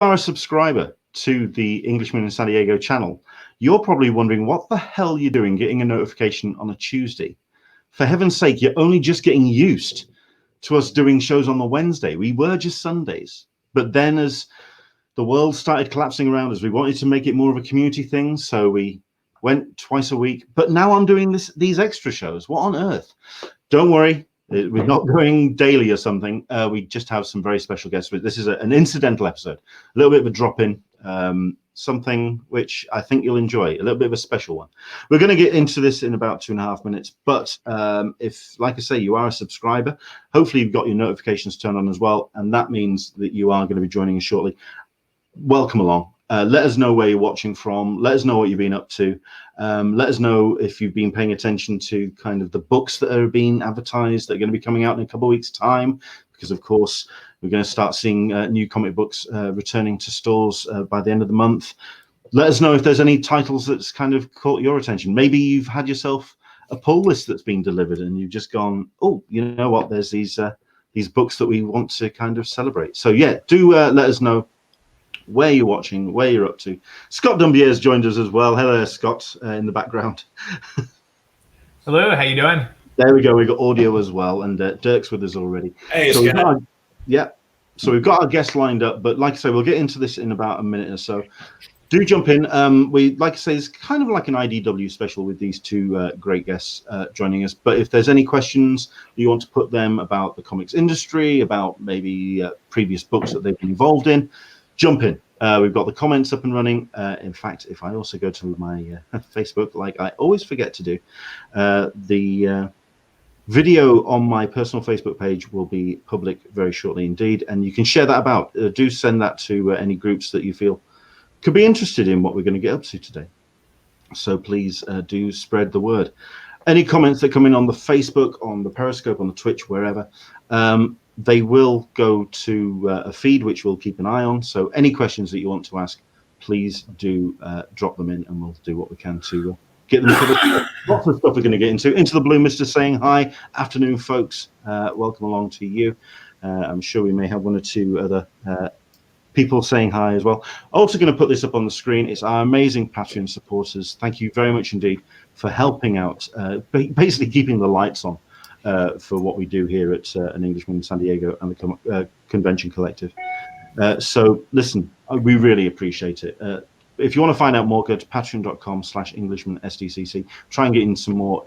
are a subscriber to the Englishman in San Diego channel, you're probably wondering what the hell you're doing getting a notification on a Tuesday. For heaven's sake, you're only just getting used to us doing shows on the Wednesday. We were just Sundays. But then as the world started collapsing around us, we wanted to make it more of a community thing, so we went twice a week. But now I'm doing these extra shows. What on earth? Don't worry. We're not going daily or something. We just have some very special guests. This is an incidental episode, a little bit of a drop-in, something which I think you'll enjoy, a little bit of a special one. We're going to get into this in about 2.5 minutes, but if, like I say, you are a subscriber, hopefully you've got your notifications turned on as well, and that means that you are going to be joining us shortly. Welcome along. Let us know where you're watching from. Let us know what you've been up to. Let us know if you've been paying attention to kind of the books that are being advertised that are going to be coming out in a couple of weeks' time, because, of course, we're going to start seeing new comic books returning to stores by the end of the month. Let us know if there's any titles that's kind of caught your attention. Maybe you've had yourself a pull list that's been delivered and you've just gone, oh, you know what, there's these books that we want to kind of celebrate. So, yeah, do let us know where you're watching, where you're up to. Scott Dumbier has joined us as well. Hello, Scott, in the background. Hello, how you doing? There we go. We've got audio as well, and Dirk's with us already. Hey, so Scott. So we've got our guests lined up, but like I say, we'll get into this in about a minute or so. Do jump in. We, like I say, it's kind of like an IDW special with these two great guests joining us. But if there's any questions you want to put them about the comics industry, about maybe previous books that they've been involved in, jump in. We've got the comments up and running. In fact, if I also go to my Facebook, like I always forget to do, the video on my personal Facebook page will be public very shortly indeed, and you can share that about. Do send that to any groups that you feel could be interested in what we're going to get up to today. So please do spread the word. Any comments that come in on the Facebook, on the Periscope, on the Twitch, wherever, they will go to a feed which we'll keep an eye on. So any questions that you want to ask, please do drop them in, and we'll do what we can to get them covered. Lots of stuff we're going to get into. Into the Blue Mister saying hi. Afternoon, folks. Welcome along to you. I'm sure we may have one or two other people saying hi as well. Also going to put this up on the screen. It's our amazing Patreon supporters. Thank you very much indeed for helping out, basically keeping the lights on. For what we do here at An Englishman in San Diego and the Convention Collective. So listen, we really appreciate it. If you want to find out more, go to patreon.com/EnglishmanSDCC. Try and get in some more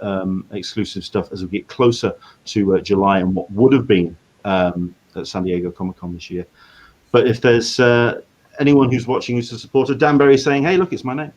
exclusive stuff as we get closer to July and what would have been at San Diego Comic-Con this year. But if there's anyone who's watching who's a supporter, Dan Berry saying, hey, look, it's my name.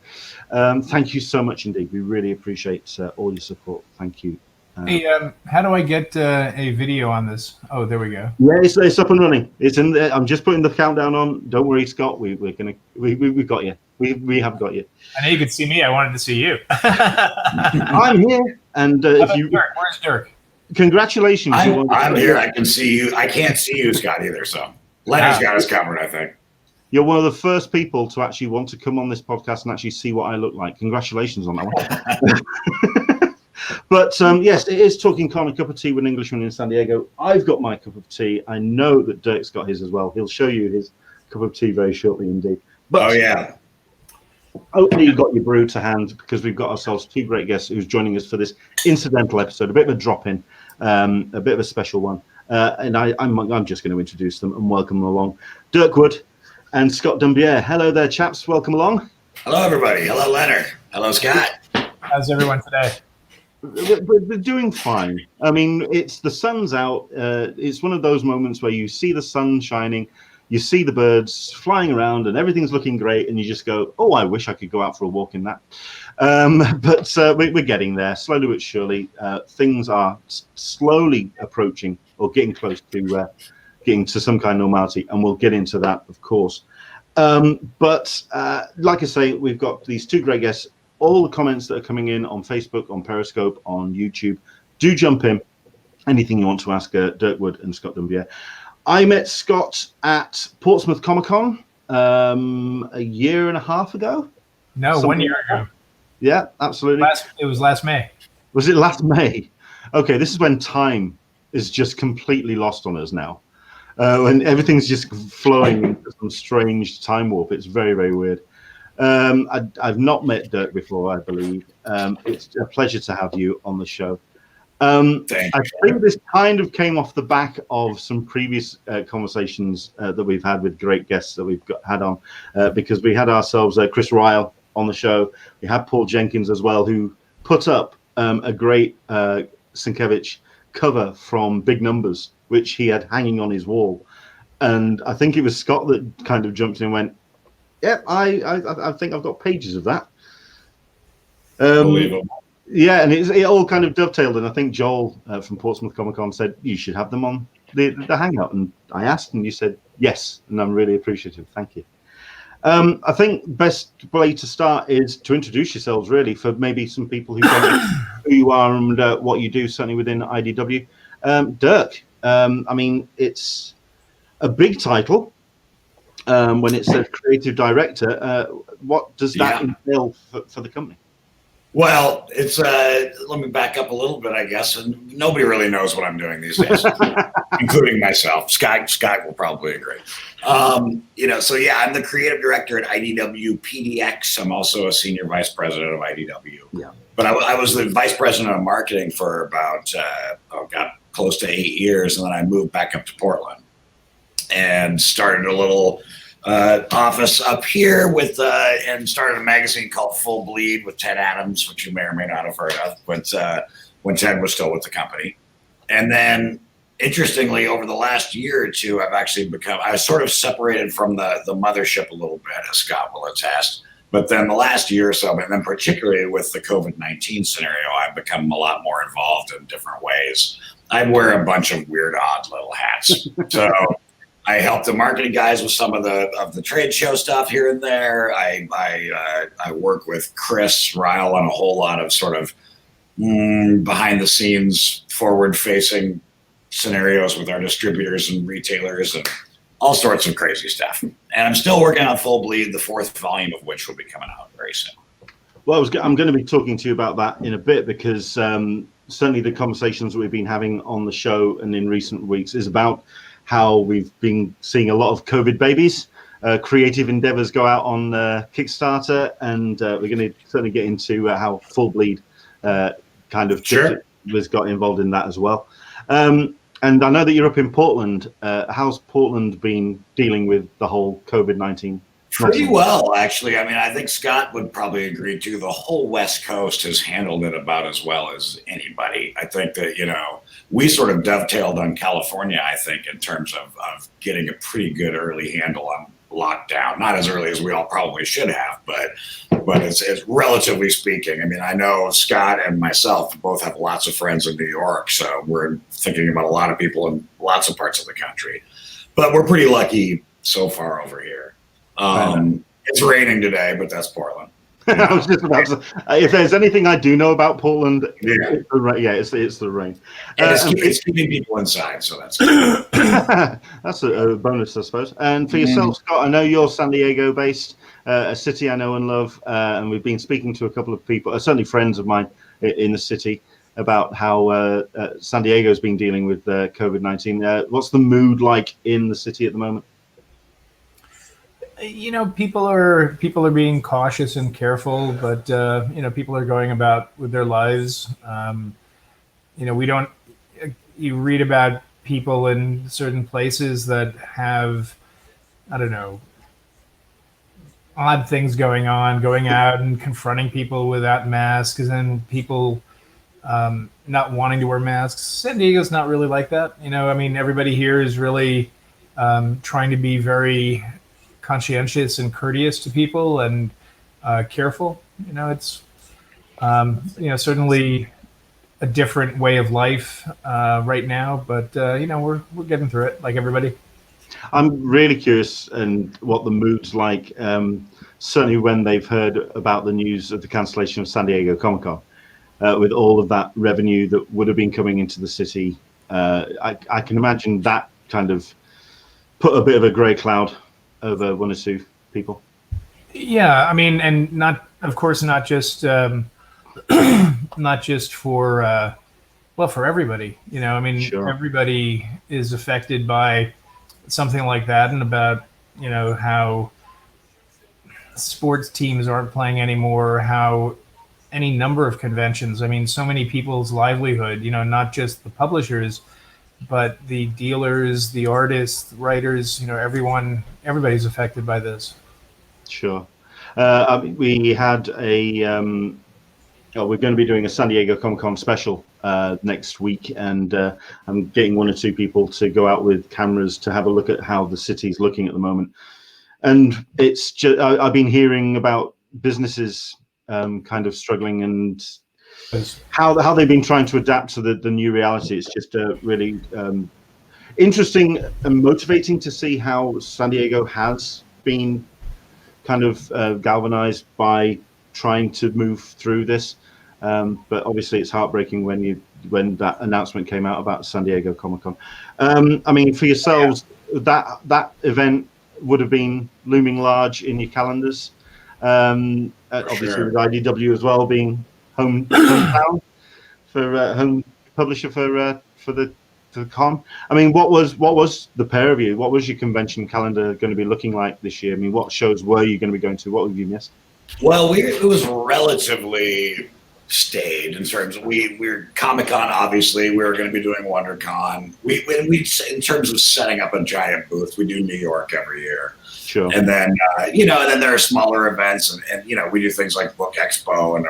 Thank you so much indeed. We really appreciate all your support. Thank you. Hey, how do I get a video on this? Oh, there we go. Yeah, it's up and running. It's in there. I'm just putting the countdown on. Don't worry, Scott. We've got you. We have got you. I know you could see me. I wanted to see you. I'm here, and if you, Dirk? Where's Dirk? Congratulations. I'm here. I can see you. I can't see you, Scott, either. So Leonard's got us covered, I think. You're one of the first people to actually want to come on this podcast and actually see what I look like. Congratulations on that one. But yes, it is Talking Con, a cup of tea with an Englishman in San Diego. I've got my cup of tea. I know that Dirk's got his as well. He'll show you his cup of tea very shortly indeed. But oh, yeah. Hopefully you've got your brew to hand, because we've got ourselves two great guests who's joining us for this incidental episode, a bit of a drop-in, a bit of a special one. And I'm just going to introduce them and welcome them along. Dirk Wood and Scott Dumbier. Hello there, chaps. Welcome along. Hello, everybody. Hello, Leonard. Hello, Scott. How's everyone today? We're doing fine. I mean, the sun's out. It's one of those moments where you see the sun shining, you see the birds flying around, and everything's looking great, and you just go, "Oh, I wish I could go out for a walk in that." But we're getting there, slowly but surely. Things are slowly approaching or getting close to getting to some kind of normality, and we'll get into that, of course. But like I say, we've got these two great guests. All the comments that are coming in on Facebook, on Periscope, on YouTube, do jump in. Anything you want to ask Dirk Wood and Scott Dumbier. I met Scott at Portsmouth Comic-Con a year and a half ago. No, 1 year ago. Yeah, absolutely. It was last May. Was it last May? Okay, this is when time is just completely lost on us now. when everything's just flowing into some strange time warp. It's very, very weird. I've not met Dirk before, I believe. It's a pleasure to have you on the show. I think this kind of came off the back of some previous conversations that we've had with great guests that we've had on, because we had ourselves Chris Ryle on the show. We had Paul Jenkins as well, who put up a great Sienkiewicz cover from Big Numbers, which he had hanging on his wall. And I think it was Scott that kind of jumped in and went, "Yep, I think I've got pages of that." Yeah, and it all kind of dovetailed, and I think Joel from Portsmouth Comic Con said you should have them on the hangout, and I asked, and you said yes, and I'm really appreciative. Thank you. I think best way to start is to introduce yourselves, really, for maybe some people who don't know who you are and what you do, certainly within IDW. Dirk, I mean, it's a big title when it says creative director. What does that entail for the company? Well, it's let me back up a little bit, I guess. And nobody really knows what I'm doing these days, including myself. Scott will probably agree. So yeah, I'm the creative director at IDW PDX. I'm also a senior vice president of IDW. Yeah. But I was the vice president of marketing for about close to 8 years, and then I moved back up to Portland and started a little office up here with and started a magazine called Full Bleed with Ted Adams, which you may or may not have heard of, but when Ted was still with the company. And then interestingly, over the last year or two, I was sort of separated from the mothership a little bit, as Scott will attest. But then the last year or so, and then particularly with the COVID-19 scenario, I've become a lot more involved in different ways. I wear a bunch of weird, odd little hats. So I help the marketing guys with some of the trade show stuff here and there. I work with Chris Ryle on a whole lot of sort of behind the scenes, forward facing scenarios with our distributors and retailers and all sorts of crazy stuff. And I'm still working on Full Bleed, the 4th volume of which will be coming out very soon. Well, I'm going to be talking to you about that in a bit, because certainly the conversations that we've been having on the show and in recent weeks is about how we've been seeing a lot of COVID babies, creative endeavors go out on Kickstarter, and we're going to certainly get into how Full Bleed kind of was got involved in that as well. And I know that you're up in Portland. How's Portland been dealing with the whole COVID-19? Pretty well, actually. I mean, I think Scott would probably agree too. The whole West Coast has handled it about as well as anybody. I think that, we sort of dovetailed on California, I think, in terms of getting a pretty good early handle on lockdown. Not as early as we all probably should have, but it's relatively speaking. I mean, I know Scott and myself both have lots of friends in New York, so we're thinking about a lot of people in lots of parts of the country. But we're pretty lucky so far over here. It's raining today, but that's Portland. I was just about to say, if there's anything I do know about Portland, it's the rain. It's keeping people inside, so that's that's a bonus, I suppose. And for yourself, Scott, I know you're San Diego based, a city I know and love, and we've been speaking to a couple of people, certainly friends of mine in the city, about how San Diego's been dealing with COVID-19. What's the mood like in the city at the moment? People are being cautious and careful, but people are going about with their lives. You read about people in certain places that have, I don't know, odd things going out and confronting people without masks, and then people not wanting to wear masks. San Diego's not really like that. Everybody here is really trying to be very conscientious and courteous to people and careful. It's certainly a different way of life right now, but we're getting through it like everybody. I'm really curious and what the mood's like. Certainly when they've heard about the news of the cancellation of San Diego Comic-Con, with all of that revenue that would have been coming into the city, I can imagine that kind of put a bit of a grey cloud over one or two people. Yeah, and not just for for everybody. Sure. Everybody is affected by something like that, and about how sports teams aren't playing anymore, how any number of conventions. I mean, so many people's livelihood, not just the publishers, but the dealers, the artists, writers, everybody's affected by this. Sure. We had we're going to be doing a San Diego Comic Con special next week, and I'm getting one or two people to go out with cameras to have a look at how the city's looking at the moment. And it's just, I've been hearing about businesses kind of struggling, and how they've been trying to adapt to the new reality. It's just really interesting and motivating to see how San Diego has been kind of galvanized by trying to move through this. But obviously it's heartbreaking when that announcement came out about San Diego Comic-Con. I mean, for yourselves, that event would have been looming large in your calendars. Obviously with IDW as well being hometown for home publisher for the con. I mean, what was the pair of you? What was your convention calendar going to be looking like this year? I mean, what shows were you going to be going to? What have you missed? Well, it was relatively stayed in terms of we're Comic-Con. Obviously, we were going to be doing WonderCon. We in terms of setting up a giant booth, we do New York every year. Sure. And then and then there are smaller events, and we do things like Book Expo and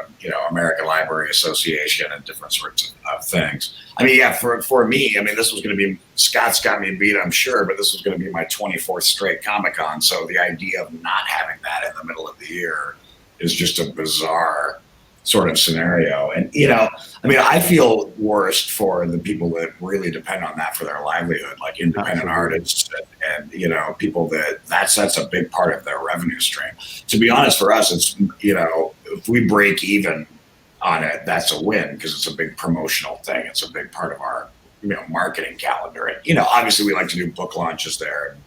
American Library Association and different sorts of things. I mean, yeah, for me, I mean, this was going to be, Scott's got me beat, I'm sure, but this was going to be my 24th straight Comic-Con. So the idea of not having that in the middle of the year is just a bizarre sort of scenario. And, I mean, I feel worst for the people that really depend on that for their livelihood, like independent artists and people that's a big part of their revenue stream. To be honest, for us, it's, if we break even on it, that's a win, because it's a big promotional thing. It's a big part of our, marketing calendar. And, obviously we like to do book launches there and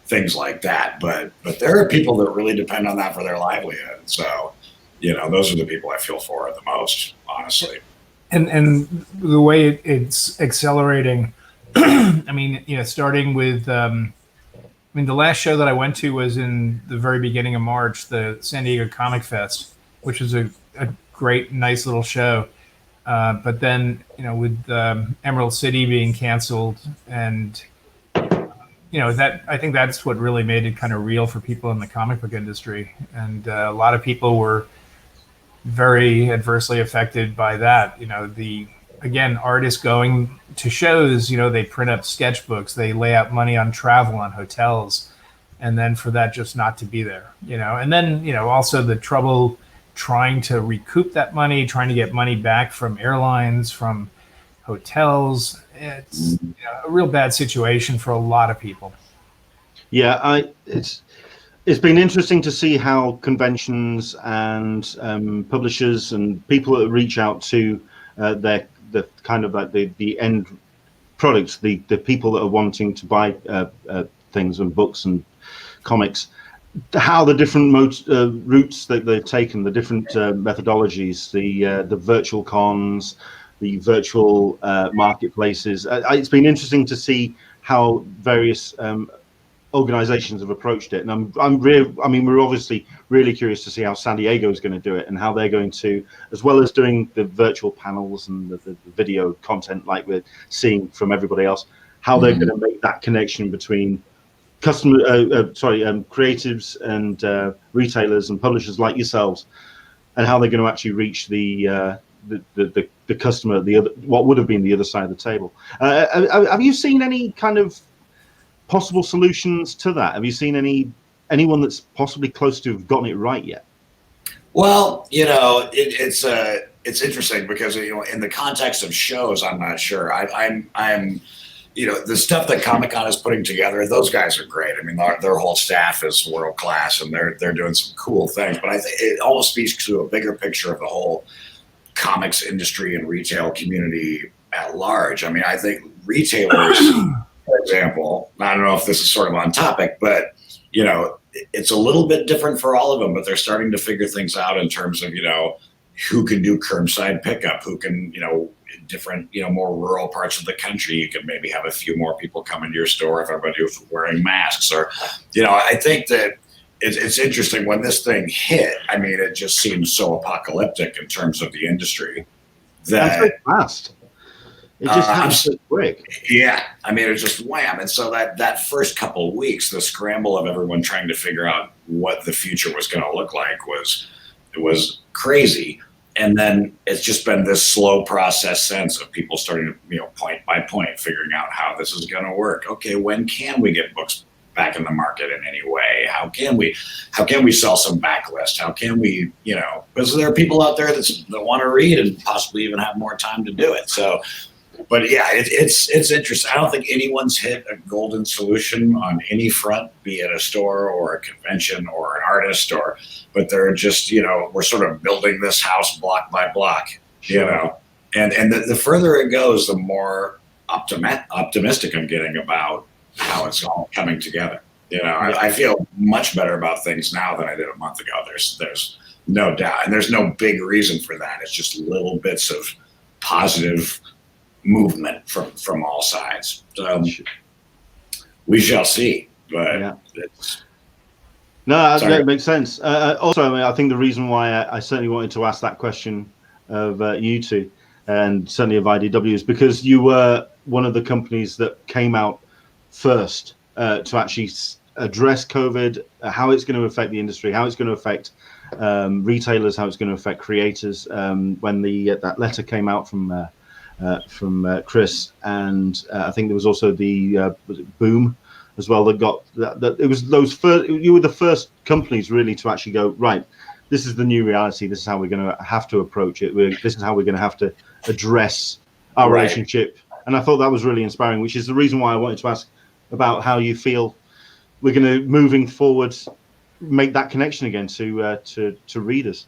things like that, but there are people that really depend on that for their livelihood. So, those are the people I feel for the most, honestly. And the way it's accelerating, I mean, starting with, the last show that I went to was in the very beginning of March, the San Diego Comic Fest, which was a great, nice little show. But then, with Emerald City being canceled, and I think that's what really made it kind of real for people in the comic book industry, and a lot of people were very adversely affected by that. Again, artists going to shows, they print up sketchbooks, they lay out money on travel, on hotels, and then for that just not to be there, and then, also the trouble trying to recoup that money, trying to get money back from airlines, from hotels. It's a real bad situation for a lot of people. Yeah, it's been interesting to see how conventions and publishers and people that reach out to the kind of like the end products, the people that are wanting to buy things and books and comics, how the different routes that they've taken, the different methodologies, the virtual cons, the virtual marketplaces. It's been interesting to see how various organizations have approached it, and we're obviously really curious to see how San Diego is going to do it, and how they're going to, as well as doing the virtual panels and the video content like we're seeing from everybody else, how they're going to make that connection between creatives and retailers and publishers like yourselves, and how they're going to actually reach the customer, what would have been the other side of the table. Have you seen any kind of possible solutions to that? Have you seen anyone that's possibly close to have gotten it right yet? Well, it's interesting because in the context of shows, I'm not sure. I'm the stuff that Comic-Con is putting together, those guys are great. I mean, their whole staff is world class, and they're doing some cool things. But I think it almost speaks to a bigger picture of the whole comics industry and retail community at large. I mean, I think retailers, for example, I don't know if this is sort of on topic, but it's a little bit different for all of them. But they're starting to figure things out in terms of who can do curbside pickup, who can different, more rural parts of the country, you could maybe have a few more people come into your store if everybody was wearing masks. Or, I think that it's interesting when this thing hit. I mean, it just seems so apocalyptic in terms of the industry that very fast. It just happened so quick. Yeah, I mean, it just wham. And so that first couple of weeks, the scramble of everyone trying to figure out what the future was going to look like was crazy. And then it's just been this slow process since of people starting to, point by point, figuring out how this is going to work. Okay, when can we get books back in the market in any way? How can we sell some backlist? How can we, because there are people out there that want to read and possibly even have more time to do it. So, but yeah, it's interesting. I don't think anyone's hit a golden solution on any front, be it a store or a convention or an artist, but they're just, we're sort of building this house block by block, Sure. and the further it goes, the more optimistic I'm getting about how it's all coming together. I feel much better about things now than I did a month ago. There's no doubt, and there's no big reason for that. It's just little bits of positive movement from all sides. We shall see, but that makes sense. Also, I think the reason why I certainly wanted to ask that question of you two, and certainly of IDW, is because you were one of the companies that came out first to actually address COVID, how it's going to affect the industry, how it's going to affect retailers, how it's going to affect creators. When that letter came out from Chris, and I think there was also the was it Boom as well that got that. It was those first. You were the first companies really to actually go, right, this is the new reality. This is how we're going to have to approach it. This is how we're going to have to address our relationship. And I thought that was really inspiring, which is the reason why I wanted to ask about how you feel we're going to, moving forward, make that connection again to readers.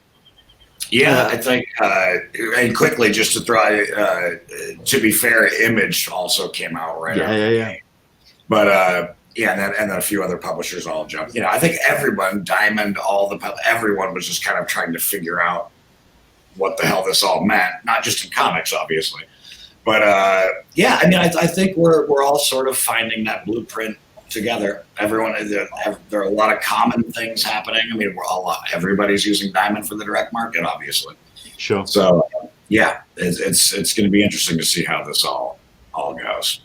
Yeah, I think, and quickly just to throw, to be fair, Image also came out right after. Yeah. But and then a few other publishers all jumped. I think everyone, Diamond, everyone was just kind of trying to figure out what the hell this all meant. Not just in comics, obviously, but I mean, I think we're all sort of finding that blueprint together. Everyone, there are a lot of common things happening. I mean, everybody's using Diamond for the direct market, obviously. Sure. So yeah, it's going to be interesting to see how this all goes.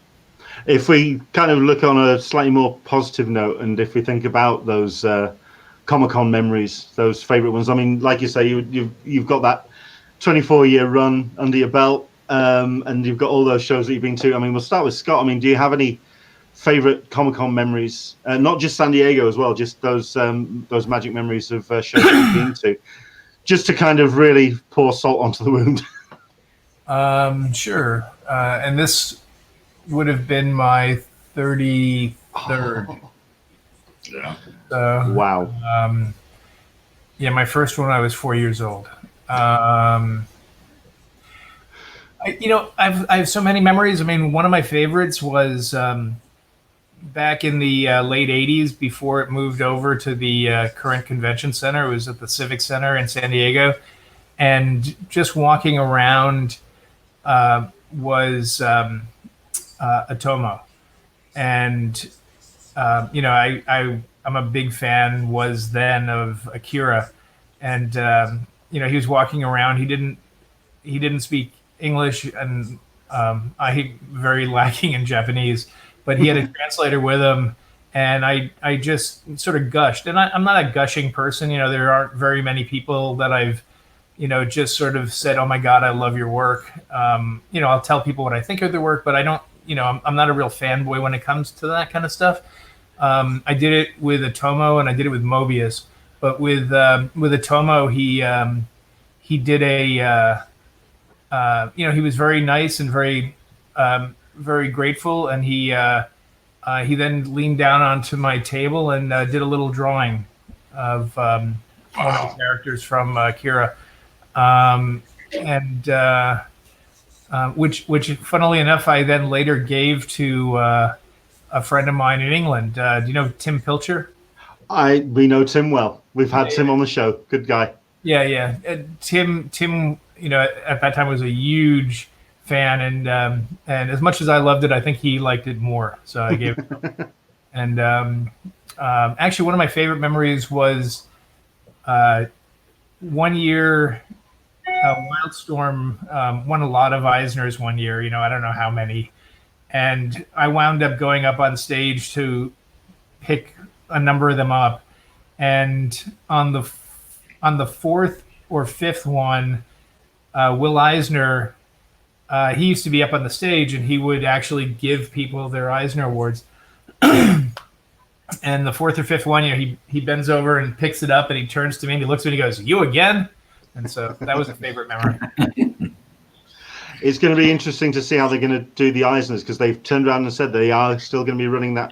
If we kind of look on a slightly more positive note, and if we think about those Comic-Con memories, those favorite ones. I mean, like you say, you've got that 24-year run under your belt, and you've got all those shows that you've been to. I mean, we'll start with Scott. I mean, do you have any favorite Comic-Con memories? Not just San Diego as well, just those magic memories of shows that you've been to, just to kind of really pour salt onto the wound. Sure. And this would have been my 33rd. Yeah. Wow. My first one, I was 4 years old. I have so many memories. I mean, one of my favorites was back in the late 80s, before it moved over to the current convention center. It was at the Civic Center in San Diego. And just walking around was Atomo. And, I'm a big fan, was then, of Akira. And, he was walking around. He didn't speak English, and I very lacking in Japanese, but he had a translator with him, and I just sort of gushed. And I'm not a gushing person. There aren't very many people that I've, just sort of said, "Oh my God, I love your work." I'll tell people what I think of their work, but I don't, I'm not a real fanboy when it comes to that kind of stuff. I did it with Atomo, and I did it with Mobius, but with Atomo, he did a, he was very nice and very, very grateful, and he then leaned down onto my table and did a little drawing of one of the characters from Akira, which funnily enough, I then later gave to a friend of mine in England. Do you know Tim Pilcher? We know Tim well. We've had Tim on the show. Good guy. Yeah. Tim, at that time was a huge fan, and as much as I loved it, I think he liked it more. So I gave it. And actually, one of my favorite memories was one year, Wildstorm won a lot of Eisners one year. I don't know how many, and I wound up going up on stage to pick a number of them up, and on the fourth or fifth one, Will Eisner, he used to be up on the stage, and he would actually give people their Eisner awards. And the fourth or fifth one, he bends over and picks it up, and he turns to me and he looks at me and he goes, "You again?" And so that was a favorite memory. It's going to be interesting to see how they're going to do the Eisners, because they've turned around and said they are still going to be running that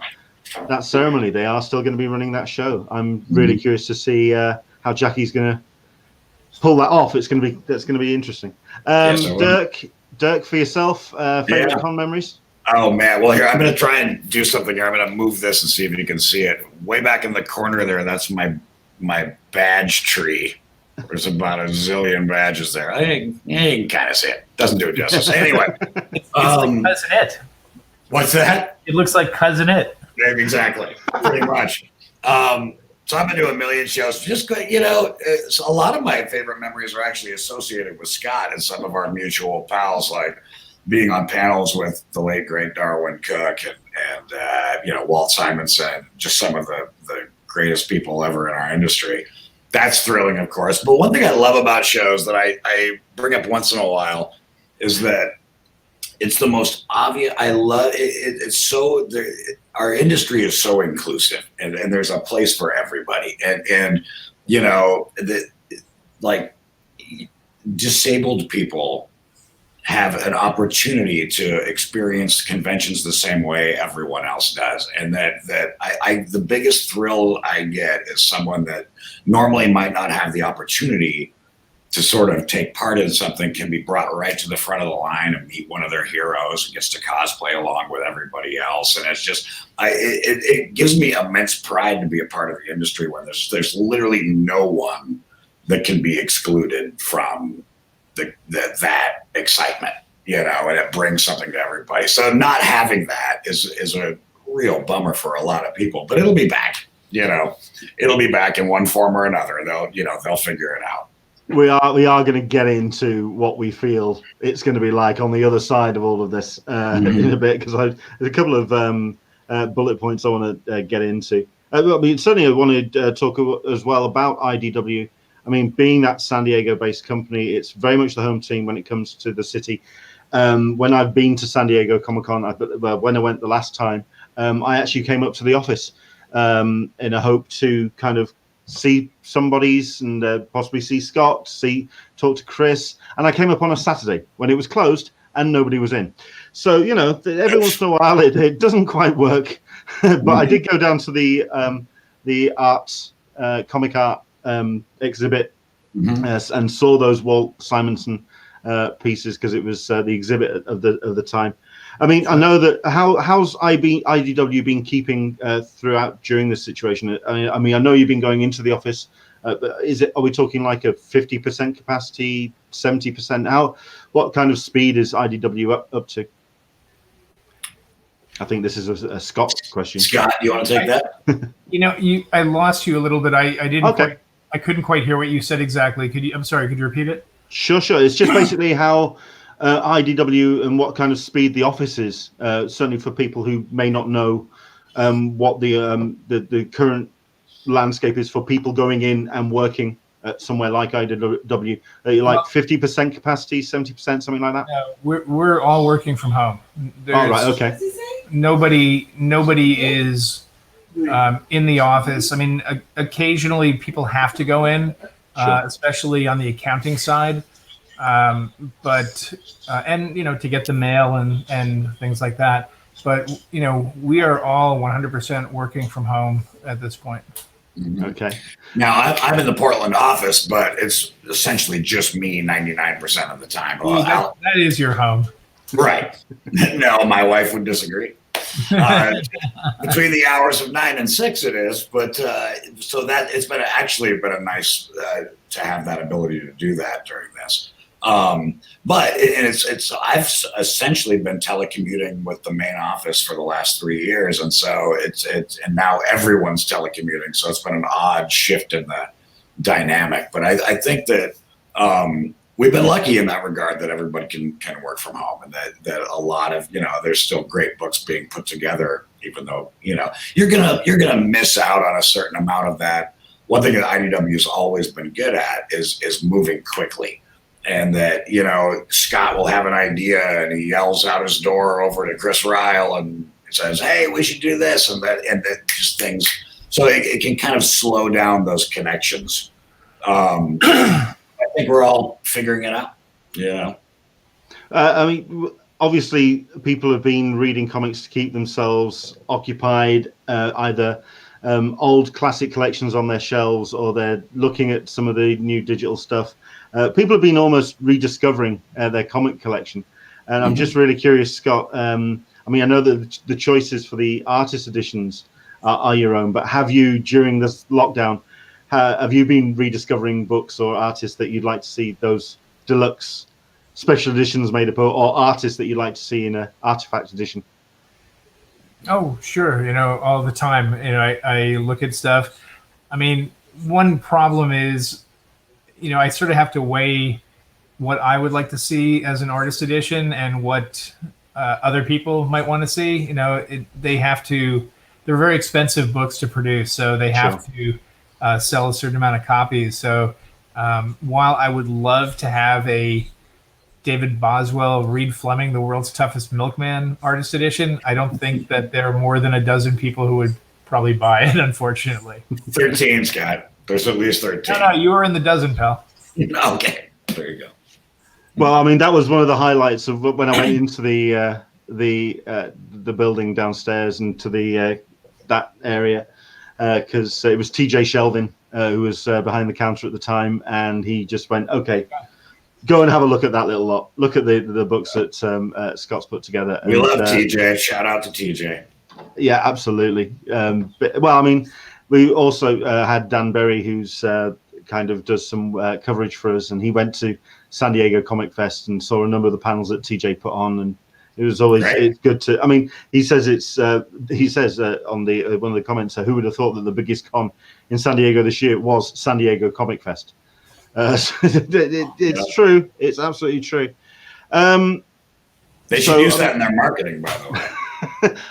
ceremony. They are still going to be running that show. I'm really curious to see how Jackie's going to pull that off. That's going to be interesting. Dirk, for yourself, favorite con memories? Oh man, well here I'm going to try and do something here. I'm going to move this and see if you can see it. Way back in the corner there, that's my badge tree. There's about a zillion badges there. You can kind of see it. Doesn't do it justice. Anyway, it's like Cousin It. What's that? It looks like Cousin It. Exactly, pretty much. So I've been doing a million shows. Just a lot of my favorite memories are actually associated with Scott and some of our mutual pals, like being on panels with the late great Darwin Cook and Walt Simonson, just some of the greatest people ever in our industry. That's thrilling, of course. But one thing I love about shows that I bring up once in a while is that it's the most obvious. I love it. It's so our industry is so inclusive, and there's a place for everybody. And like disabled people have an opportunity to experience conventions the same way everyone else does. And that the biggest thrill I get is someone that normally might not have the opportunity to sort of take part in something can be brought right to the front of the line and meet one of their heroes and gets to cosplay along with everybody else. And it's just, it gives me immense pride to be a part of the industry when there's literally no one that can be excluded from that excitement, and it brings something to everybody. So not having that is a real bummer for a lot of people, but it'll be back, it'll be back in one form or another. They'll figure it out. We are going to get into what we feel it's going to be like on the other side of all of this in a bit, because there's a couple of bullet points I want to get into. Certainly I want to talk as well about IDW. I mean, being that San Diego-based company, it's very much the home team when it comes to the city. When I've been to San Diego Comic-Con, when I went the last time, I actually came up to the office in a hope to kind of see somebody's and possibly see Scott, talk to Chris. And I came up on a Saturday when it was closed and nobody was in. So, every once in a while it doesn't quite work. But I did go down to the comic art exhibit and saw those Walt Simonson pieces, because it was the exhibit of the time. I mean, I know that how's IDW been keeping throughout during this situation? I mean, I know you've been going into the office. Are we talking like a 50% capacity, 70%? What kind of speed is IDW up to? I think this is a Scott question. Scott, do you want to take that? I lost you a little bit. I didn't. Okay. I couldn't quite hear what you said exactly. I'm sorry. Could you repeat it? Sure. It's just basically how IDW and what kind of speed the office is. Certainly for people who may not know what the current landscape is for people going in and working at somewhere like IDW. Like 50% capacity, 70%, something like that. No, we're all working from home. All right. Okay. Nobody is in the office. I mean, occasionally people have to go in, especially on the accounting side. But to get the mail and things like that. But we are all 100% working from home at this point. Okay. Now I'm in the Portland office, but it's essentially just me 99% of the time. That is your home, right? No, my wife would disagree. Between the hours of 9 and 6, it is. But so that it's been a nice to have that ability to do that during this. But I've essentially been telecommuting with the main office for the last 3 years, and so and now everyone's telecommuting, so it's been an odd shift in the dynamic. But I think that we've been lucky in that regard, that everybody can work from home, and that a lot of, there's still great books being put together, even though, you're gonna miss out on a certain amount of that. One thing that IDW has always been good at is moving quickly. And that, Scott will have an idea and he yells out his door over to Chris Ryle and says, hey, we should do this and that just things. So it can kind of slow down those connections. I think we're all figuring it out, I mean, obviously people have been reading comics to keep themselves occupied, either old classic collections on their shelves, or they're looking at some of the new digital stuff. People have been almost rediscovering their comic collection. And I'm just really curious, Scott. I mean, I know that the choices for the artist editions are your own, but have you, during this lockdown, have you been rediscovering books or artists that you'd like to see those deluxe special editions made up, or artists that you'd like to see in an artifact edition? Oh, sure. All the time. I look at stuff. I mean, one problem is, I sort of have to weigh what I would like to see as an artist edition and what other people might want to see. They're very expensive books to produce, so they have to sell a certain amount of copies. So while I would love to have a David Boswell, Reed Fleming, The World's Toughest Milkman artist edition, I don't think that there are more than a dozen people who would probably buy it, unfortunately. 13, Scott. There's at least 13. No, you were in the dozen, pal. Okay, there you go. Well, I mean, that was one of the highlights of when I went into the building downstairs and to that area, because it was TJ Shelvin who was behind the counter at the time, and he just went, "Okay, go and have a look at that little lot. Look at the books that Scott's put together." We love TJ. Shout out to TJ. Yeah, absolutely. Well, I mean, we also had Dan Berry, who's kind of does some coverage for us, and he went to San Diego Comic Fest and saw a number of the panels that TJ put on, and it was always it's good to. I mean, he says on the one of the comments, who would have thought that the biggest con in San Diego this year was San Diego Comic Fest? It's true. It's absolutely true. They should use that in their marketing, by the way.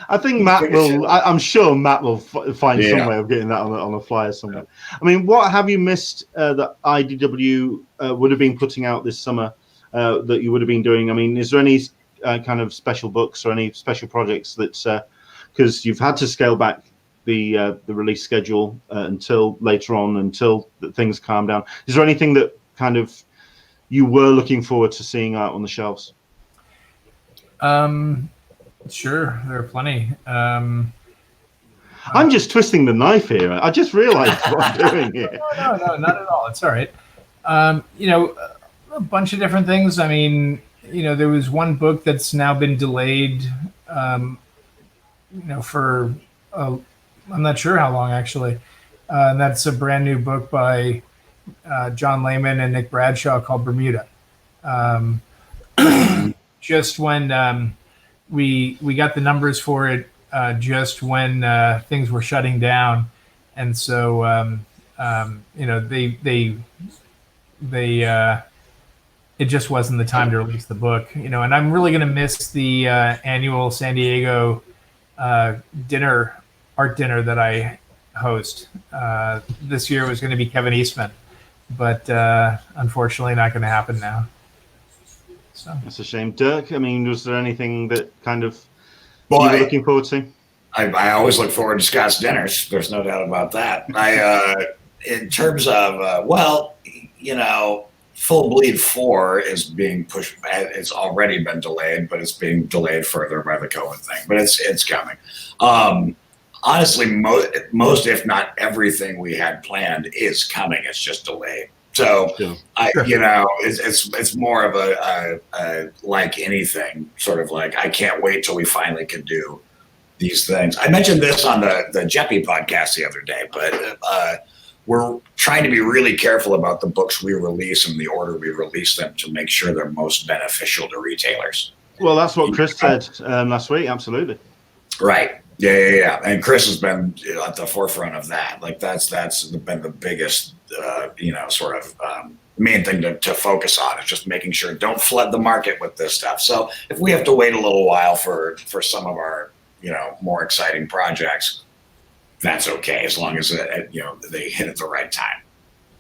I think Matt will. I'm sure Matt will find some way of getting that on a flyer somewhere. I mean, what have you missed that IDW would have been putting out this summer that you would have been doing? I mean, is there any kind of special books or any special projects that because you've had to scale back the release schedule until later on, until things calm down? Is there anything that kind of you were looking forward to seeing out on the shelves? Sure, there are plenty. I'm just twisting the knife here. I just realized what I'm doing here. No, not at all. It's all right. A bunch of different things. I mean, there was one book that's now been delayed, for I'm not sure how long, actually. And that's a brand new book by John Layman and Nick Bradshaw called Bermuda. Just when we got the numbers for it, just when things were shutting down, and so it just wasn't the time to release the book, and I'm really going to miss the annual San Diego art dinner that I host. This year was going to be Kevin Eastman, but unfortunately not going to happen now. So that's a shame. Dirk, I mean, was there anything that kind of you were looking forward to? I always look forward to Scott's dinners. There's no doubt about that. In terms of, Full Bleed 4 is being pushed. It's already been delayed, but it's being delayed further by the COVID thing. But it's coming. Honestly, most, if not everything we had planned is coming. It's just delayed. So, it's more of a like anything, sort of like, I can't wait till we finally can do these things. I mentioned this on the Jeppy podcast the other day, but we're trying to be really careful about the books we release and the order we release them to make sure they're most beneficial to retailers. Well, that's what Chris said last week. Absolutely. Right. Yeah. And Chris has been at the forefront of that. Like that's been the biggest, sort of main thing to focus on is just making sure don't flood the market with this stuff. So if we have to wait a little while for some of our, more exciting projects, that's okay as long as they hit at the right time.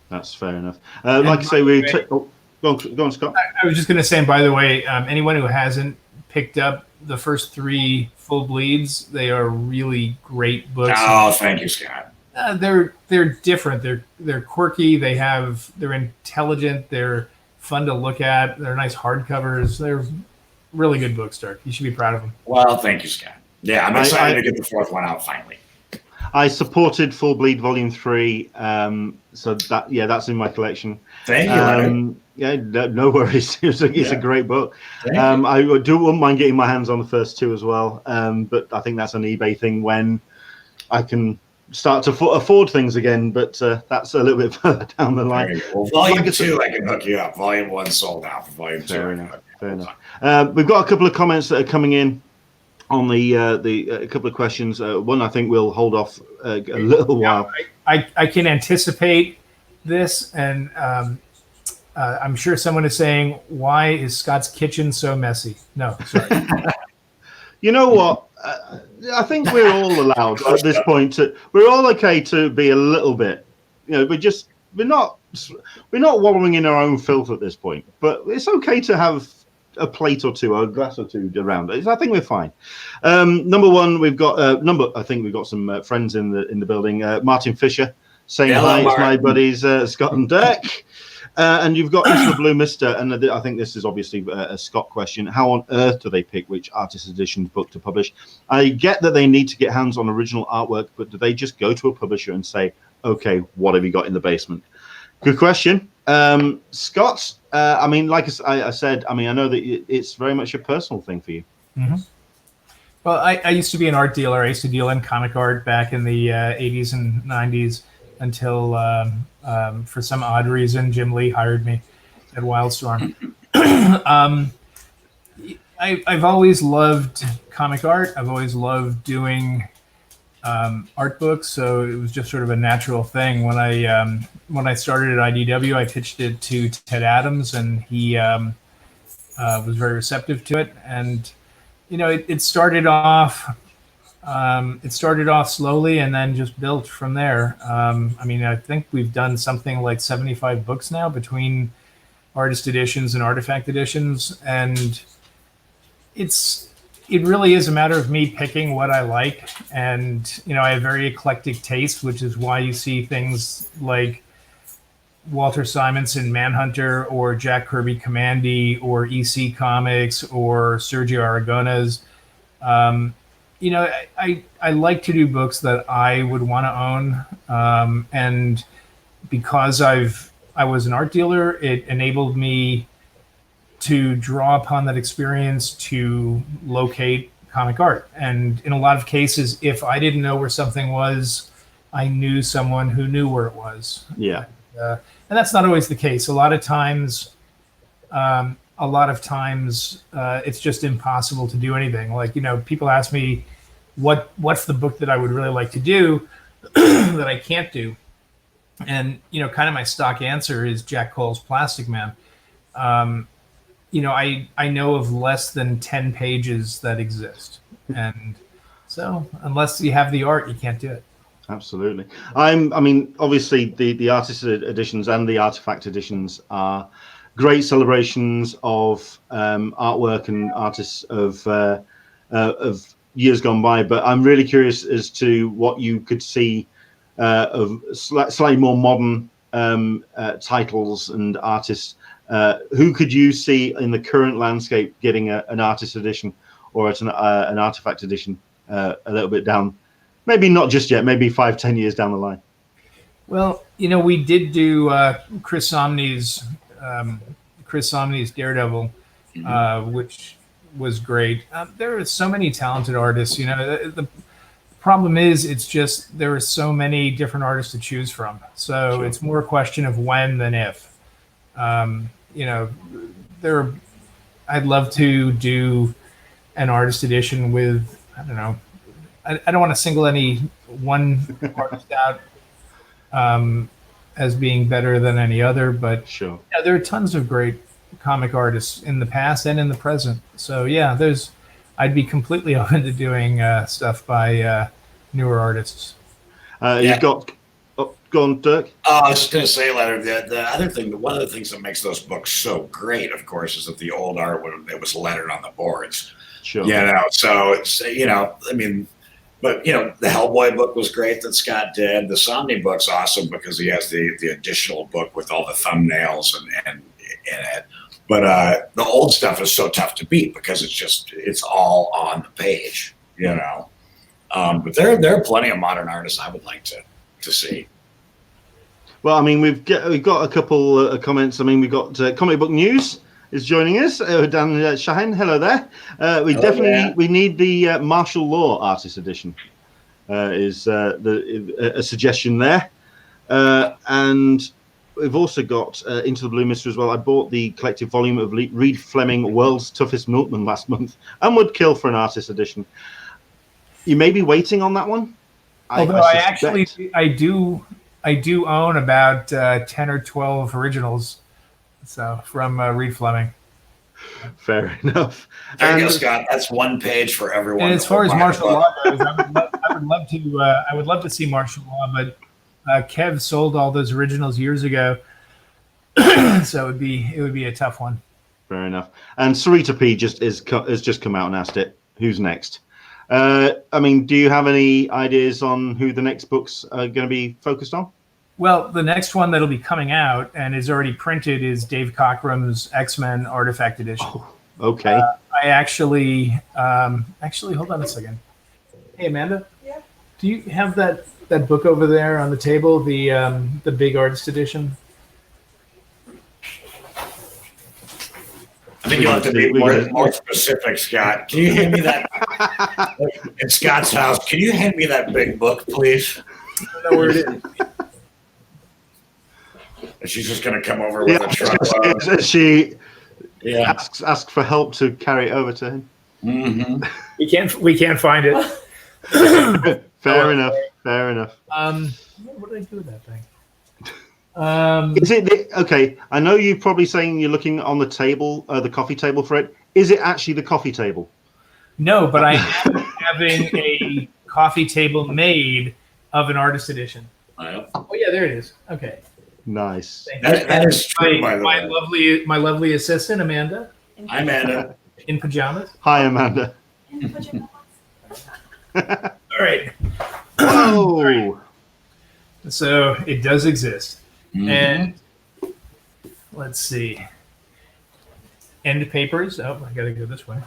That's fair enough. Like I say, go on, Scott. I was just going to say, by the way, anyone who hasn't picked up the first 3 Full Bleeds, they are really great books. Oh, thank you, Scott. They're different. They're quirky. They're intelligent. They're fun to look at. They're nice hardcovers. They're really good books, Dirk. You should be proud of them. Well, thank you, Scott. Yeah, I'm excited to get the 4th one out finally. I supported Full Bleed Volume 3, so that's in my collection. Thank you. Yeah, no worries. It's a great book. I wouldn't mind getting my hands on the first 2 as well, but I think that's an eBay thing when I can start to afford things again. But that's a little bit further down the line. Well, Volume 2, I can hook you up. Volume 1 sold out. For Volume 2, fair enough. We've got a couple of comments that are coming in on the couple of questions. One I think we'll hold off a little while. I can anticipate this, and I'm sure someone is saying, why is Scott's kitchen so messy? No, sorry. You know what? I think we're all allowed at this point we're all okay to be a little bit, we're not wallowing in our own filth at this point, but it's okay to have a plate or 2 or a glass or 2 around. I think we're fine. Number one, we've got I think we've got some friends in the building. Martin Fisher saying hello, hi. It's Martin. my buddies Scott and Dirk. And you've got Into the Blue Mister, and I think this is obviously a Scott question. How on earth do they pick which artist editions book to publish? I get that they need to get hands on original artwork, but do they just go to a publisher and say, okay, what have you got in the basement? Good question. Scott, like I said, I know that it's very much a personal thing for you. Mm-hmm. Well, I used to be an art dealer. I used to deal in comic art back in the 80s and 90s until, for some odd reason, Jim Lee hired me at Wildstorm. I've always loved comic art. I've always loved doing art books, so it was just sort of a natural thing. When I started at IDW, I pitched it to Ted Adams, and he was very receptive to it. And it started off slowly, and then just built from there. I think we've done something like 75 books now between artist editions and artifact editions, and it really is a matter of me picking what I like. And, I have very eclectic taste, which is why you see things like Walter Simonson Manhunter, or Jack Kirby Commandy, or EC Comics, or Sergio Aragones. I like to do books that I would want to own. And because I was an art dealer, it enabled me to draw upon that experience to locate comic art. And in a lot of cases, if I didn't know where something was, I knew someone who knew where it was. Yeah. And that's not always the case. A lot of times, it's just impossible to do anything. Like, people ask me, what's the book that I would really like to do that I can't do? And, kind of my stock answer is Jack Cole's Plastic Man. I know of less than 10 pages that exist. And so unless you have the art, you can't do it. Absolutely. Obviously the artist editions and the artifact editions are great celebrations of artwork and artists of years gone by. But I'm really curious as to what you could see of slightly more modern titles and artists. Who could you see in the current landscape getting an artist edition or an artifact edition a little bit down? Maybe not just yet, maybe 5-10 years down the line. Well, we did do Chris Somney's Daredevil, which was great. There are so many talented artists. The problem is, it's just there are so many different artists to choose from. So Sure. it's more a question of when than if. You know, I'd love to do an artist edition with, I don't know, I don't want to single any one artist out as being better than any other, but Sure. yeah, there are tons of great comic artists in the past and in the present. So yeah, I'd be completely open to doing stuff by newer artists. You've got, go on, Dirk. I was just going to say, Leonard, the other thing, one of the things that makes those books so great, of course, is that the old art, when it was lettered on the boards. Sure. You know, so it's, you know, I mean, but, you know, the Hellboy book was great that Scott did. The Somni book's awesome because he has the additional book with all the thumbnails and in it. But the old stuff is so tough to beat because it's all on the page, you know. But there are plenty of modern artists I would like to see. Well, I mean, we've got a couple of comments. I mean, we've got Comic Book News is joining us. Dan Shaheen, hello there. We need the martial law artist edition. Is a suggestion there, and we've also got Into the Blue Mist as well. I bought the collected volume of Reed Fleming, World's Toughest Milkman, last month, and would kill for an artist edition. You may be waiting on that one. Although I do own about 10 or 12 originals, so from Reed Fleming. Fair enough. There you go, Scott. That's one page for everyone. And as far as martial law goes, I would love to see martial law, but Kev sold all those originals years ago, so it would be a tough one. Fair enough. And Sarita P has just come out and asked it. Who's next? I mean, do you have any ideas on who the next books are going to be focused on? Well, the next one that'll be coming out and is already printed is Dave Cockrum's X-Men Artifact Edition. Oh, okay. I actually, hold on a second. Hey, Amanda. Yeah. Do you have that book over there on the table, the big artist edition? I think you'll have to be more specific, Scott. Can you hand me that? In Scott's house, can you hand me that big book, please? I don't know where it is. She's just going to come over with a truckload. She asks for help to carry it over to him. Mm-hmm. We can't find it. Fair enough. What did I do with that thing? Is it okay? I know you're probably saying you're looking on the table, the coffee table for it. Is it actually the coffee table? No, but I am having a coffee table made of an artist edition. Oh yeah, there it is. Okay. Nice. That is true, by the way. My lovely assistant, Amanda. Hi, Amanda. In pajamas. Hi, Amanda. In pajamas. All right. Whoa. All right. So it does exist. Mm-hmm. And let's see. End papers. Oh, I got to go this way.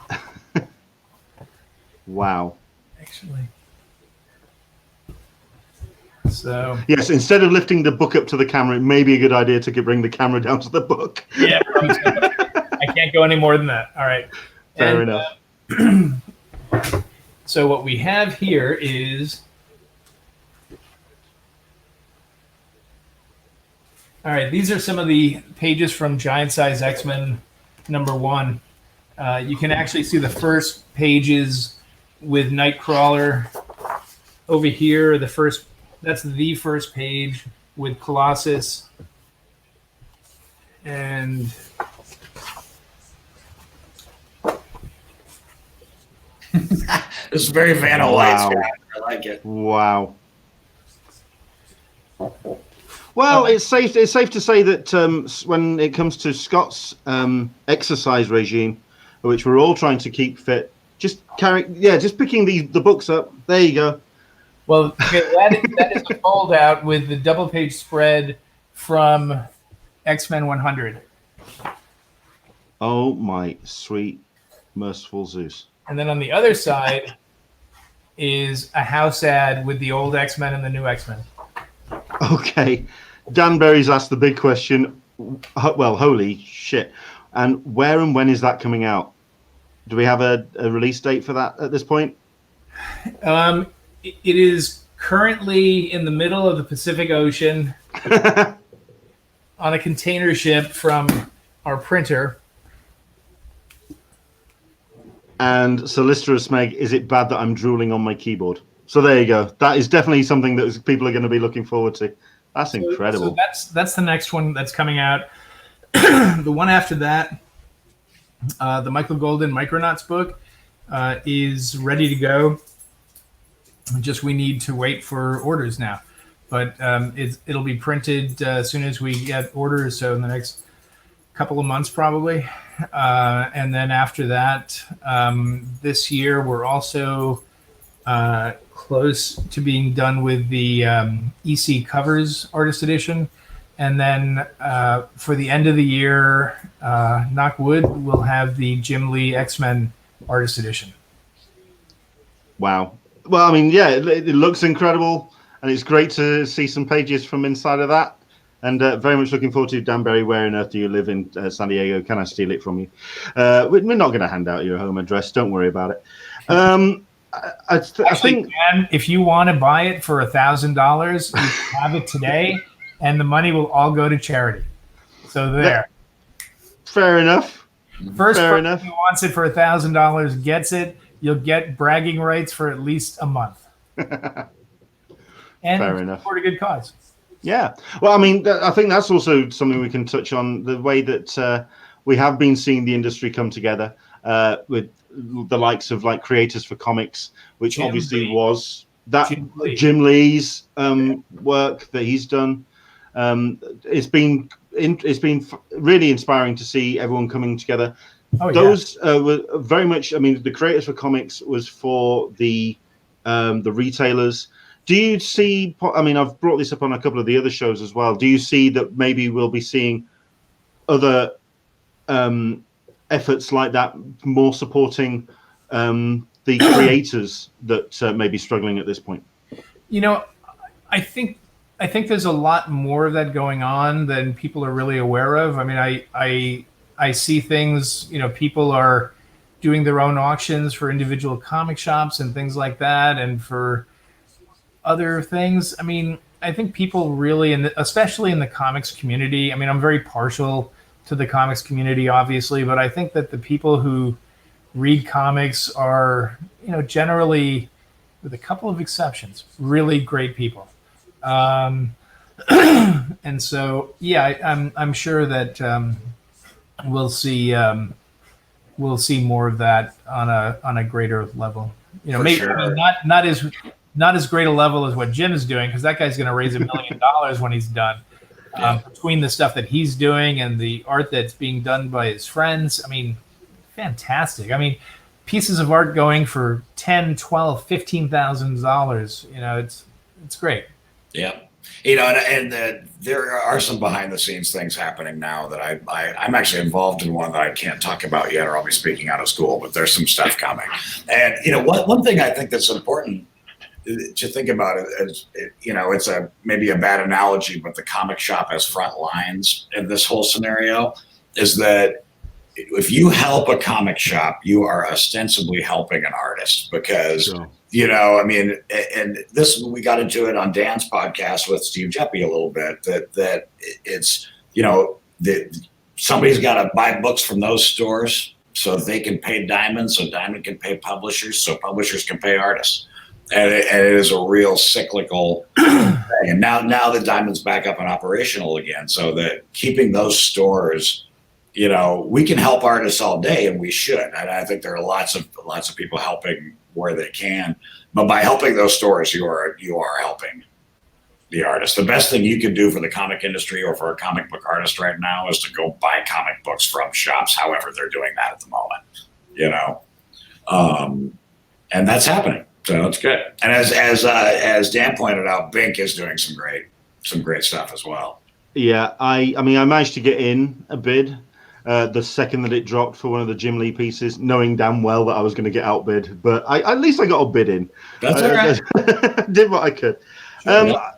Wow. Actually. So yes, instead of lifting the book up to the camera, it may be a good idea to bring the camera down to the book. Yeah, I can't go any more than that. All right. Fair enough. So what we have here is, all right, these are some of the pages from Giant Size X-Men #1. You can actually see the first pages with Nightcrawler over here. That's the first page with Colossus. And It's very Vanna White, Scott. I like it. Wow. Well, it's safe to say that when it comes to Scott's exercise regime, which we're all trying to keep fit, just picking the books up. There you go. well, that is a fold out with the double page spread from X-Men 100. Oh my sweet, merciful Zeus. And then on the other side is a house ad with the old X-Men and the new X-Men. Okay. Dan Berry's asked the big question. Well, holy shit. And where and when is that coming out? Do we have a release date for that at this point? It is currently in the middle of the Pacific Ocean on a container ship from our printer. And Solicitor Smeg, is it bad that I'm drooling on my keyboard? So there you go. That is definitely something that people are going to be looking forward to. That's incredible. So that's the next one that's coming out. The one after that, the Michael Golden Micronauts book, is ready to go. Just we need to wait for orders now, but it'll be printed as soon as we get orders. So in the next couple of months, probably. And then after that, this year we're also close to being done with the EC Covers Artist Edition. And then for the end of the year, knock wood, we'll have the Jim Lee X-Men Artist Edition. Wow. Well, I mean, yeah, it looks incredible, and it's great to see some pages from inside of that. And very much looking forward to Danbury. Where on earth do you live in San Diego? Can I steal it from you? We're not going to hand out your home address. Don't worry about it. I think, man, if you want to buy it for $1,000, you can have it today, and the money will all go to charity. So there. Fair enough. First person who wants it for $1,000 gets it. You'll get bragging rights for at least a month. And fair enough. For a good cause. Yeah. Well, I mean, I think that's also something we can touch on, the way that we have been seeing the industry come together with the likes of like Creators for Comics, which Jim obviously Lee. was that Jim Lee's work that he's done. It's been really inspiring to see everyone coming together. Oh, those were very much. I mean, the Creators for Comics was for the retailers. Do you see? I mean, I've brought this up on a couple of the other shows as well. Do you see that maybe we'll be seeing other efforts like that, more supporting the creators that may be struggling at this point? You know, I think there's a lot more of that going on than people are really aware of. I mean, I see things, you know, people are doing their own auctions for individual comic shops and things like that, and for other things. I mean, I think people really, especially in the comics community, I mean, I'm very partial to the comics community, obviously, but I think that the people who read comics are, you know, generally, with a couple of exceptions, really great people. And so, yeah, I'm sure that we'll see more of that on a greater level. You know, maybe sure. I mean, not as great a level as what Jim is doing, because that guy's going to raise $1 million when he's done. Between the stuff that he's doing and the art that's being done by his friends, I mean, fantastic. I mean, pieces of art going for $10,000, $12,000, $15,000. You know, it's great. Yeah. You know, and there are some behind the scenes things happening now that I'm actually involved in one that I can't talk about yet, or I'll be speaking out of school, but there's some stuff coming. And, you know, one thing I think that's important to think about it is, you know, it's maybe a bad analogy, but the comic shop as front lines in this whole scenario is that if you help a comic shop, you are ostensibly helping an artist, because you know, I mean, and this, we got into it on Dan's podcast with Steve Jeppy a little bit, that it's, you know, somebody's got to buy books from those stores so they can pay Diamond, so Diamond can pay publishers, so publishers can pay artists. And it is a real cyclical thing. And now that Diamond's back up and operational again, so that keeping those stores, you know, we can help artists all day, and we should. And I think there are lots of people helping where they can, but by helping those stores, you are helping the artist. The best thing you can do for the comic industry or for a comic book artist right now is to go buy comic books from shops, however they're doing that at the moment, you know, and that's happening. So it's good. And as Dan pointed out, Bink is doing some great stuff as well. Yeah, I mean, I managed to get in a bid the second that it dropped for one of the Jim Lee pieces, knowing damn well that I was going to get outbid. But at least I got a bid in. That's all right. Did what I could. Sure, yeah.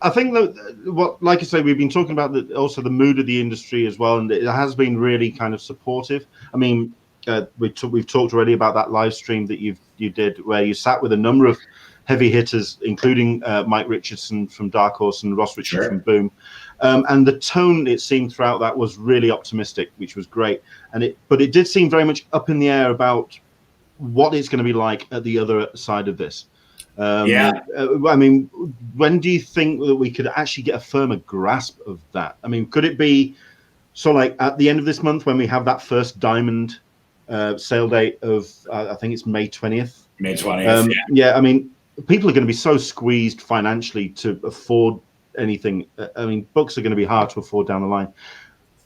I think that like I say, we've been talking about also the mood of the industry as well, and it has been really kind of supportive. I mean, we've talked already about that live stream that you did, where you sat with a number of heavy hitters, including Mike Richardson from Dark Horse and Ross Richards Sure. from Boom. And the tone, it seemed, throughout that was really optimistic, which was great. But it did seem very much up in the air about what it's going to be like at the other side of this. I mean, when do you think that we could actually get a firmer grasp of that? I mean, could it be like at the end of this month when we have that first Diamond sale date of, I think it's May 20th? May 20th, yeah. I mean, people are going to be so squeezed financially to afford anything. I mean, books are going to be hard to afford down the line.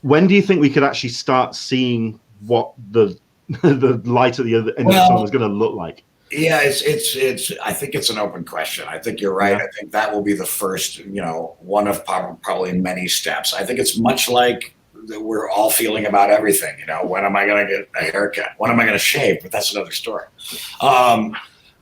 When do you think we could actually start seeing what the the light at the end of the tunnel is going to look like? Yeah, it's. I think it's an open question. I think you're right. Yeah. I think that will be the first, one of probably many steps. I think it's much like we're all feeling about everything. When am I going to get a haircut? When am I going to shave? But that's another story.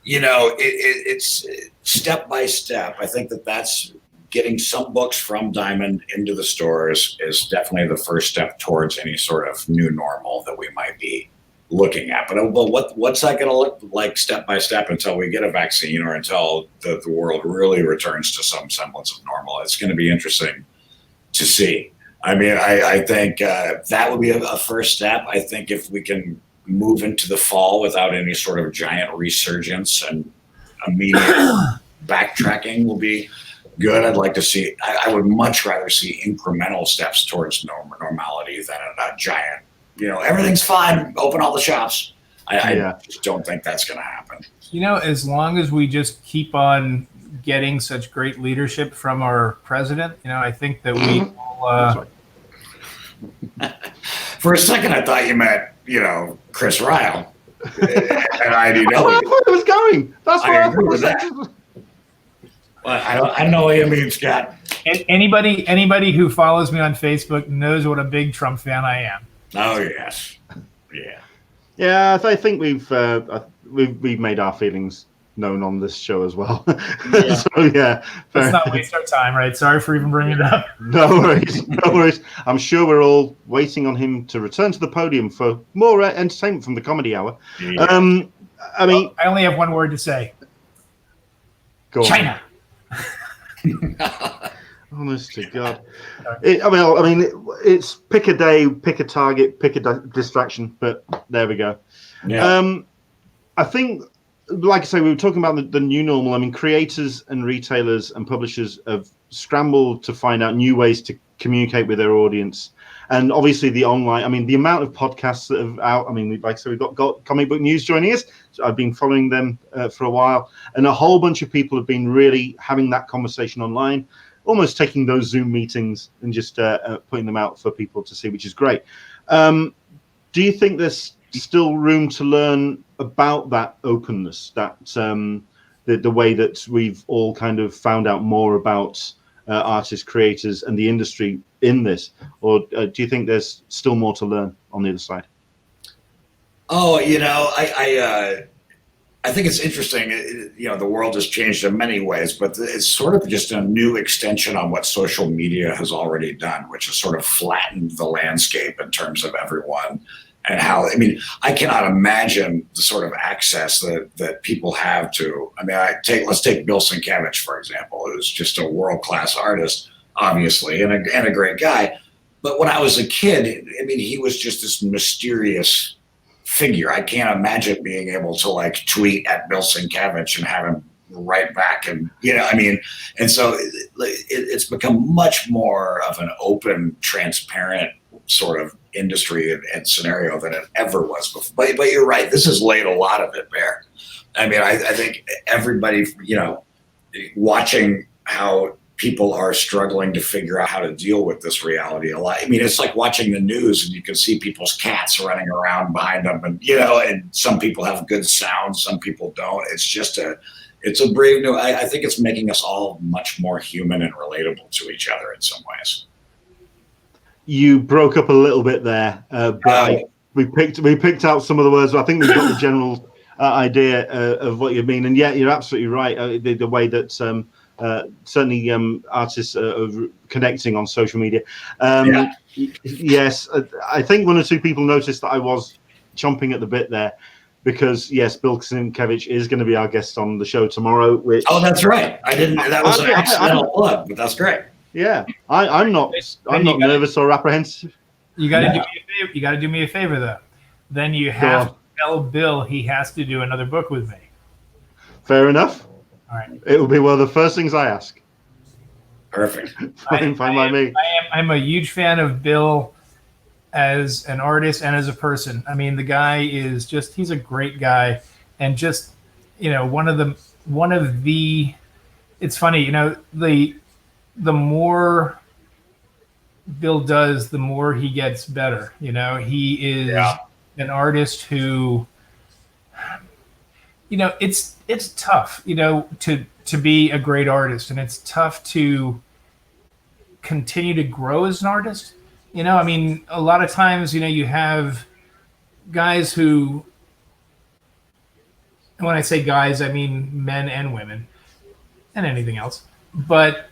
It's step by step. I think that's getting some books from Diamond into the stores is definitely the first step towards any sort of new normal that we might be looking at. But what's that going to look like step by step until we get a vaccine or until the world really returns to some semblance of normal? It's going to be interesting to see. I mean, I think that would be a first step. I think if we can move into the fall without any sort of giant resurgence and immediate backtracking will be good. I'd like to see, I would much rather see incremental steps towards normality than a giant, everything's fine, open all the shops. I just don't think that's going to happen. As long as we just keep on getting such great leadership from our president, I think that we will. For a second, I thought you meant, Chris Ryle at IDW. Oh, I thought it was going. That's what I agree with that. Well, I know what you mean, Scott. Anybody who follows me on Facebook knows what a big Trump fan I am. Oh yes, yeah. Yeah, I think we've made our feelings known on this show as well. Yeah. So yeah, let's not waste our time, right? Sorry for even bringing it up. No worries. I'm sure we're all waiting on him to return to the podium for more entertainment from the Comedy Hour. Yeah. I mean, I only have one word to say. Go on. China. Honest to God. It's pick a day, pick a target, pick a distraction, but there we go. Yeah. I think, like I say, we were talking about the new normal. I mean, creators and retailers and publishers have scrambled to find out new ways to communicate with their audience. And obviously the online, I mean, the amount of podcasts that have out, I mean, we've got Comic Book News joining us. So I've been following them for a while. And a whole bunch of people have been really having that conversation online, almost taking those Zoom meetings and just putting them out for people to see, which is great. Do you think there's still room to learn about that openness, that the way that we've all kind of found out more about artists, creators, and the industry in this, or do you think there's still more to learn on the other side? Oh, I think it's interesting. The world has changed in many ways, but it's sort of just a new extension on what social media has already done, which has sort of flattened the landscape in terms of everyone and how. I mean, I cannot imagine the sort of access that people have to. I mean, let's take Bill Sienkiewicz, for example, who's just a world-class artist, obviously, and a great guy. But when I was a kid, I mean, he was just this mysterious figure. I can't imagine being able to tweet at Bill Sienkiewicz and have him write back, and and so it's become much more of an open, transparent sort of industry and scenario than it ever was before. But you're right, this has laid a lot of it bare. I mean, I think everybody, watching how people are struggling to figure out how to deal with this reality a lot. I mean, it's like watching the news and you can see people's cats running around behind them, and and some people have good sound, some people don't. It's just it's a brave new. I think it's making us all much more human and relatable to each other in some ways. You broke up a little bit there, but we picked out some of the words. I think we've got the general idea of what you mean, and yeah, you're absolutely right. The way that certainly artists are connecting on social media. Yes, I think one or two people noticed that I was chomping at the bit there, because yes, Bill Sienkiewicz is going to be our guest on the show tomorrow. Which that's right. I didn't. That was an accidental plug, but that's great. Yeah, I'm not nervous or apprehensive. You got to do me a favor. You got to do me a favor though. Then you have to tell Bill he has to do another book with me. Fair enough. All right. It will be one of the first things I ask. Perfect. Fine by me. I'm a huge fan of Bill as an artist and as a person. I mean, the guy is he's a great guy, and just, one of the it's funny, the more Bill does, the more he gets better. He is an artist who, it's tough, to be a great artist, and it's tough to continue to grow as an artist. I mean, a lot of times, you have guys who, and when I say guys, I mean men and women and anything else. But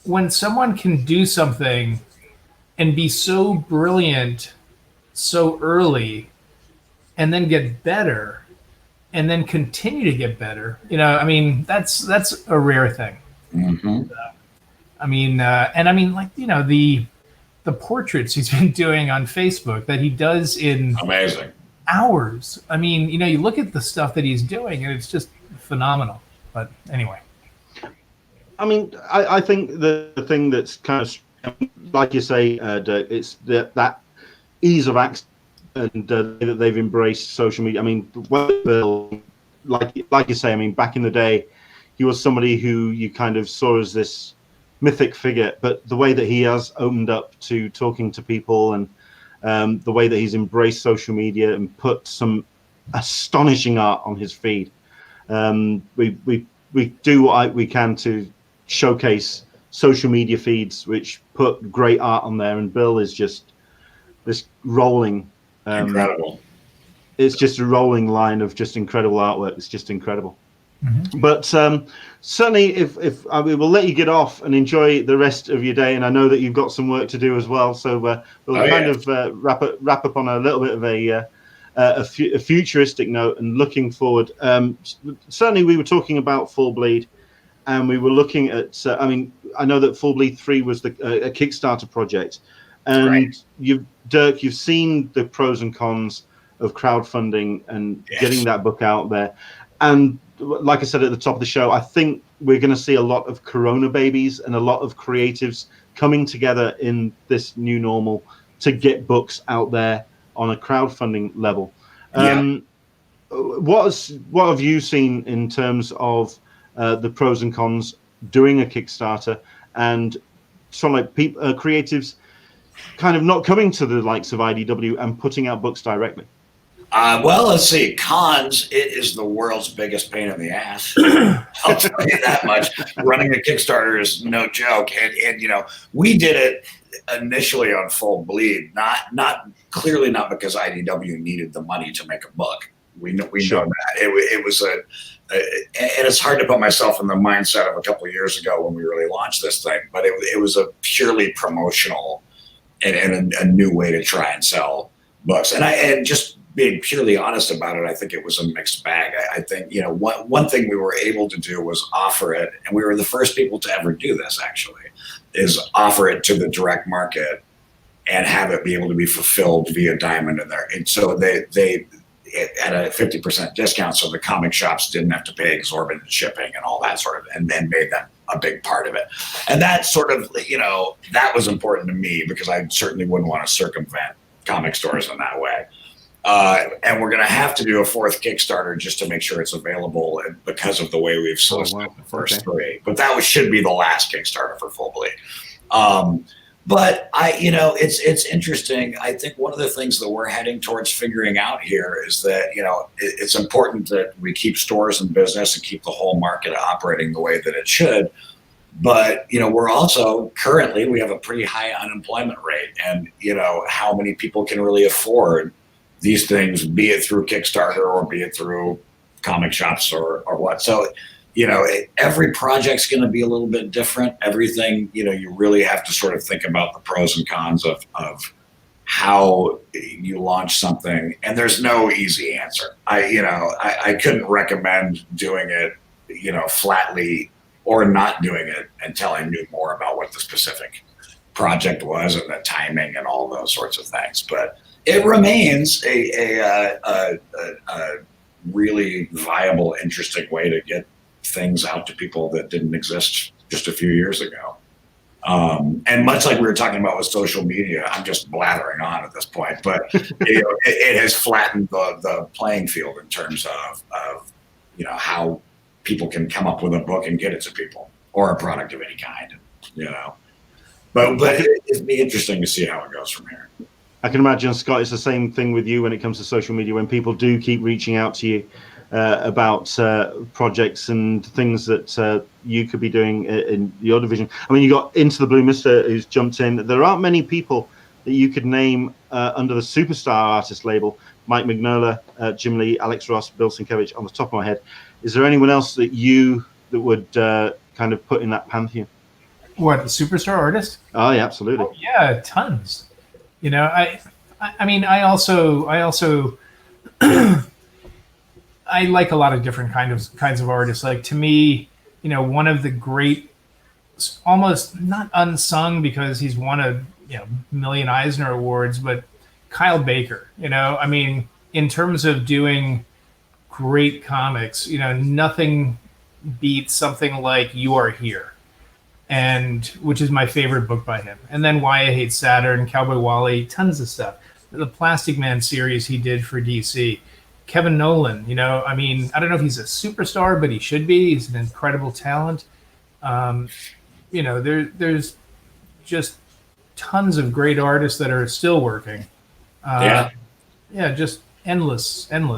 when someone can do something and be so brilliant so early and then get better and then continue to get better, I mean, that's a rare thing. Mm-hmm. The portraits he's been doing on Facebook that he does in amazing hours. I mean, you look at the stuff that he's doing and it's just phenomenal. But anyway. I mean, I think the thing that's kind of, like you say, Dirk, it's that ease of access and that they've embraced social media. I mean, Bill, like you say, I mean, back in the day, he was somebody who you kind of saw as this mythic figure, but the way that he has opened up to talking to people, and the way that he's embraced social media and put some astonishing art on his feed, we do what we can to showcase social media feeds which put great art on there, and Bill is just this rolling incredible. It's just a rolling line of just incredible artwork. It's just incredible. Mm-hmm. But certainly, if we will let you get off and enjoy the rest of your day, and I know that you've got some work to do as well, so we'll of wrap up on a little bit of a futuristic note and looking forward. Certainly, we were talking about Full Bleed, and we were looking at. I mean, I know that Full Bleed 3 was a Kickstarter project, and Dirk, you've seen the pros and cons of crowdfunding and getting that book out there, and like I said at the top of the show, I think we're going to see a lot of Corona babies and a lot of creatives coming together in this new normal to get books out there on a crowdfunding level. What have you seen in terms of the pros and cons doing a Kickstarter, and sort of like creatives kind of not coming to the likes of IDW and putting out books directly? Well, let's see. Cons, it is the world's biggest pain in the ass. I'll tell you that much. Running a Kickstarter is no joke. And we did it initially on Full Bleed, not clearly not because IDW needed the money to make a book. We know that. It was and it's hard to put myself in the mindset of a couple of years ago when we really launched this thing, but it was a purely promotional and a new way to try and sell books. And just being purely honest about it, I think it was a mixed bag. I think, one thing we were able to do was offer it, and we were the first people to ever do this, actually, is offer it to the direct market and have it be able to be fulfilled via Diamond in there. And so they at a 50% discount, so the comic shops didn't have to pay exorbitant shipping and all that sort of, and then made that a big part of it. And that sort of, that was important to me because I certainly wouldn't want to circumvent comic stores in that way. And we're going to have to do a fourth Kickstarter just to make sure it's available, and because of the way we've solicited the first three. But that should be the last Kickstarter for Full Bleed. But it's interesting. I think one of the things that we're heading towards figuring out here is that, it's important that we keep stores in business and keep the whole market operating the way that it should. But, we're also currently, we have a pretty high unemployment rate, and, how many people can really afford these things, be it through Kickstarter or be it through comic shops or what. So, every project's going to be a little bit different. Everything, you really have to sort of think about the pros and cons of how you launch something, and there's no easy answer. I couldn't recommend doing it, flatly, or not doing it until I knew more about what the specific project was and the timing and all those sorts of things. But it remains a really viable, interesting way to get things out to people that didn't exist just a few years ago. And much like we were talking about with social media, I'm just blathering on at this point, but it has flattened the playing field in terms of how people can come up with a book and get it to people, or a product of any kind, But it'd be interesting to see how it goes from here. I can imagine, Scott, it's the same thing with you when it comes to social media. When people do keep reaching out to you about projects and things that you could be doing in your division. I mean, you got Into the Blue Mister who's jumped in. There aren't many people that you could name under the Superstar Artist label. Mike Mignola, Jim Lee, Alex Ross, Bill Sienkiewicz, on the top of my head. Is there anyone else that would kind of put in that pantheon? What, the Superstar Artist? Oh, yeah, absolutely. Oh, yeah, tons. I mean, I also I like a lot of different kinds of artists. Like, to me, one of the great, almost not unsung because he's won a million Eisner Awards, but Kyle Baker. I mean, in terms of doing great comics, nothing beats something like You Are Here, and which is my favorite book by him. And then Why I Hate Saturn, Cowboy Wally, tons of stuff. The Plastic Man series he did for DC. Kevin Nolan, I mean, I don't know if he's a superstar, but he should be. He's an incredible talent. There's just tons of great artists that are still working. Yeah, just endless. And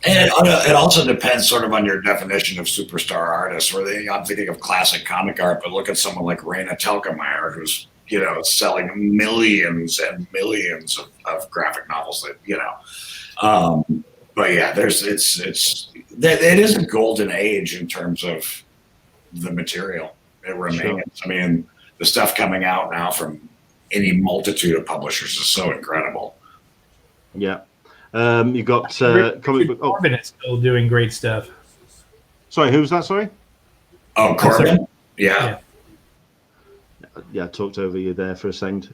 it also depends sort of on your definition of superstar artists. I'm thinking of classic comic art, but look at someone like Raina Telgemeier, who's selling millions and millions of graphic novels. But yeah, it is a golden age in terms of the material. It remains. Sure. I mean, the stuff coming out now from any multitude of publishers is so incredible. Yeah. You got comic book. Corbin is still doing great stuff. Sorry, who was that? Sorry. Oh, Corbin. Yeah. Yeah, I talked over you there for a second.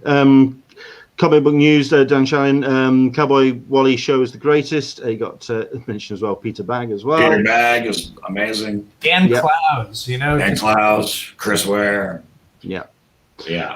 Comic book news, Dan Shine, Cowboy Wally show is the greatest. You got mentioned as well, Peter Bagg as well. Peter Bagg is amazing. Dan Clowes, Dan Clowes, Chris Ware. Yeah. Yeah.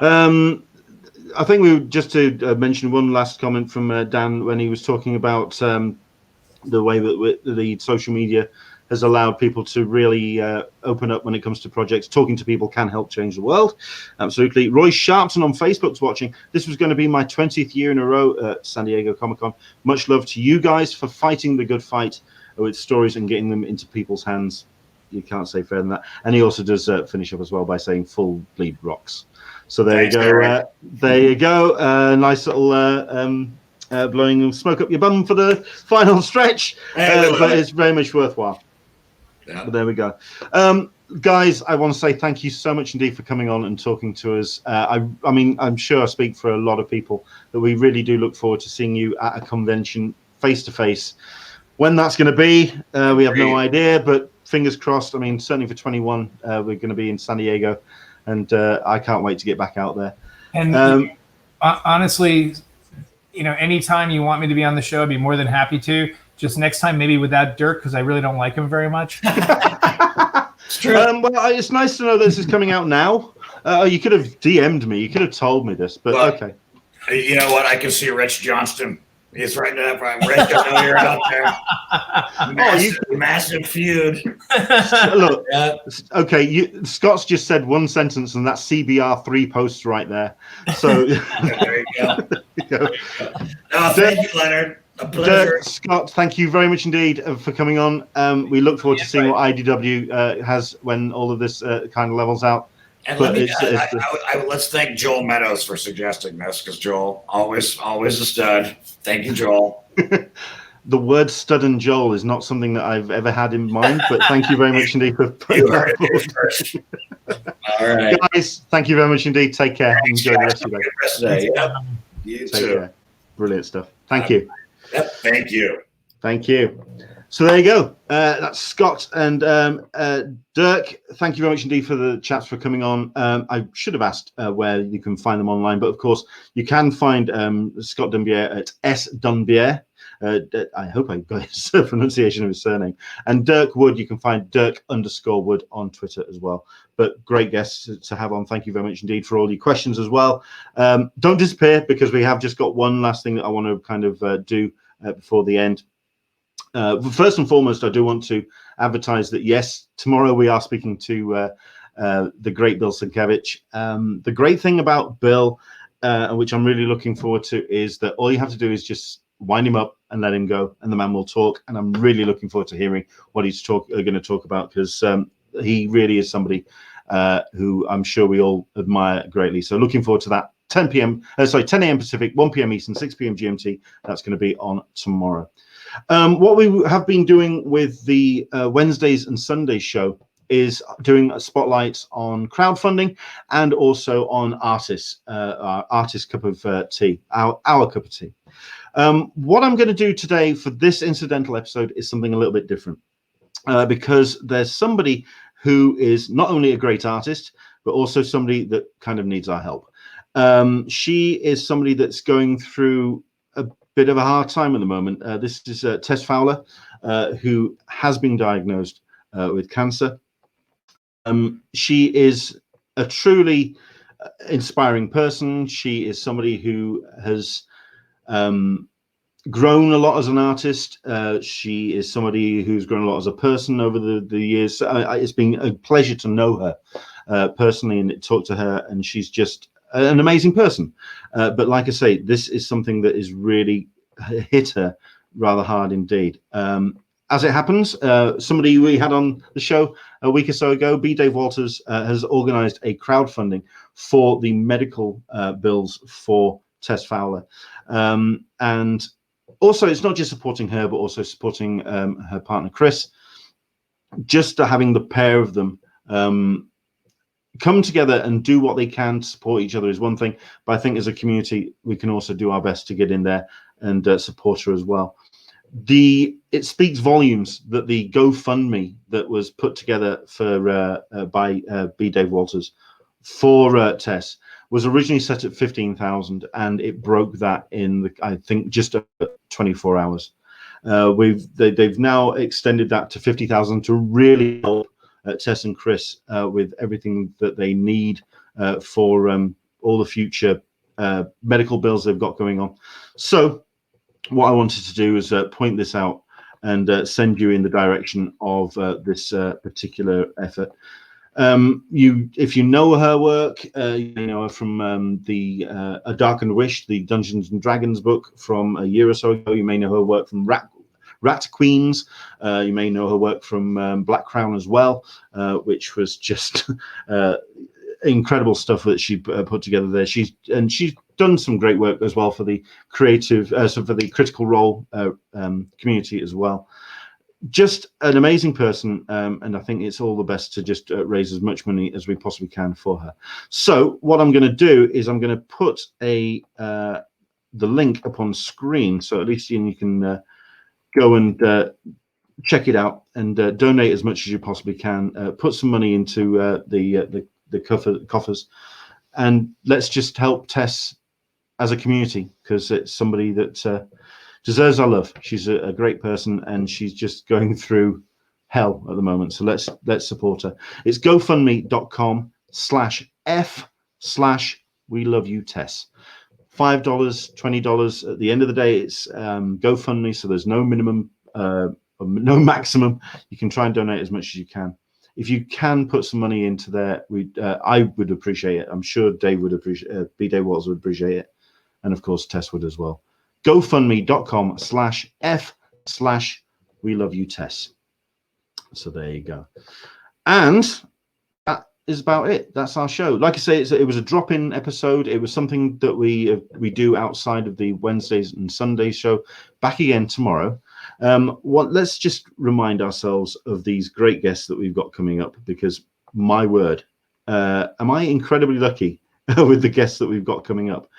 I think we just to mention one last comment from Dan when he was talking about the way that the social media has allowed people to really open up when it comes to projects. Talking to people can help change the world. Absolutely. Roy Sharpton on Facebook's watching. This was going to be my 20th year in a row at San Diego Comic-Con. Much love to you guys for fighting the good fight with stories and getting them into people's hands. You can't say fairer than that. And he also does finish up as well by saying full bleed rocks. So there you go. There you go. Nice little blowing smoke up your bum for the final stretch. But it's very much worthwhile. Yeah. But there we go. Guys, I want to say thank you so much indeed for coming on and talking to us. I mean, I'm sure I speak for a lot of people that we really do look forward to seeing you at a convention face to face. When that's going to be, we have no idea, but fingers crossed. I mean, certainly for 21, we're going to be in San Diego, and I can't wait to get back out there. And honestly, anytime you want me to be on the show, I'd be more than happy to. Just next time, maybe without Dirk, because I really don't like him very much. It's true. Well, it's nice to know this is coming out now. You could have DM'd me. You could have told me this, but okay. You know what? I can see Rich Johnston. He's right now. Rich, I know you're out there. Massive feud. Look, okay. Scott's just said one sentence, and that's CBR3 posts right there. So there you go. No, thank you, Leonard. A pleasure. Dirk, Scott, thank you very much indeed for coming on. We look forward to seeing what IDW has when all of this kind of levels out. And let's thank Joel Meadows for suggesting this, because Joel, always a stud. Thank you, Joel. The word stud and Joel is not something that I've ever had in mind, but thank you very much indeed for putting that forward. All right. Guys, thank you very much indeed. Take care. Thanks, enjoy the rest of your day. You Take too. care. Brilliant stuff. Thank you. Yep, thank you. Thank you. So there you go. That's Scott and Dirk. Thank you very much indeed for the chats for coming on. I should have asked where you can find them online, but of course you can find Scott Dunbier at S Dunbier. I hope I got his pronunciation of his surname. And Dirk Wood, you can find Dirk_Wood on Twitter as well. But great guests to have on. Thank you very much indeed for all your questions as well. Don't disappear, because we have just got one last thing that I want to kind of do before the end. First and foremost, I do want to advertise that, yes, tomorrow we are speaking to the great Bill Sienkiewicz. The great thing about Bill, which I'm really looking forward to, is that all you have to do is just wind him up and let him go, and the man will talk. And I'm really looking forward to hearing what he's going to talk about, because he really is somebody who I'm sure we all admire greatly. So looking forward to that. 10 a.m. Pacific, 1 p.m. Eastern, 6 p.m. GMT. That's going to be on tomorrow. What we have been doing with the Wednesdays and Sundays show is doing spotlights on crowdfunding and also on artists, our artist cup of tea, our cup of tea. What I'm going to do today for this incidental episode is something a little bit different, because there's somebody who is not only a great artist, but also somebody that kind of needs our help. She is somebody that's going through a bit of a hard time at the moment. This is Tess Fowler, who has been diagnosed with cancer. She is a truly inspiring person. She is somebody who has grown a lot as an artist. She is somebody who's grown a lot as a person over the years. It's been a pleasure to know her personally and talk to her, and she's just an amazing person. But like I say, this is something that is really hit her rather hard indeed. As it happens, somebody we had on the show a week or so ago, B. Dave Walters, has organized a crowdfunding for the medical bills for Tess Fowler. And also, it's not just supporting her, but also supporting her partner, Chris. Just having the pair of them come together and do what they can to support each other is one thing. But I think as a community, we can also do our best to get in there and support her as well. It speaks volumes that the GoFundMe that was put together for by B. Dave Walters for Tess was originally set at 15,000, and it broke that in I think just 24 hours. They've now extended that to 50,000 to really help Tess and Chris with everything that they need for all the future medical bills they've got going on. So what I wanted to do is point this out and send you in the direction of this particular effort. If you know her work, you know her from A Darkened Wish, the Dungeons and Dragons book from a year or so ago. You may know her work from Rat Queens. You may know her work from Black Crown as well, which was just incredible stuff that she put together there. She's done some great work as well for the creative, so for the Critical Role community as well. Just an amazing person, and I think it's all the best to just raise as much money as we possibly can for her. So what I'm going to do is I'm going to put the link up on screen, so at least you can go and check it out and donate as much as you possibly can. Put some money into the coffers, and let's just help Tess as a community, because it's somebody that deserves our love. She's a great person, and she's just going through hell at the moment. So let's support her. It's GoFundMe.com/F/WeLoveYouTess. $5, $20. At the end of the day, it's GoFundMe, so there's no minimum, no maximum. You can try and donate as much as you can. If you can put some money into there, I would appreciate it. I'm sure Dave would appreciate it. B. Dave Walters would appreciate it, and of course Tess would as well. GoFundMe.com/F/WeLoveYouTess. So there you go. And that is about it. That's our show. Like I say, it was a drop-in episode. It was something that we do outside of the Wednesdays and Sundays show. Back again tomorrow. Let's just remind ourselves of these great guests that we've got coming up, because my word, am I incredibly lucky with the guests that we've got coming up.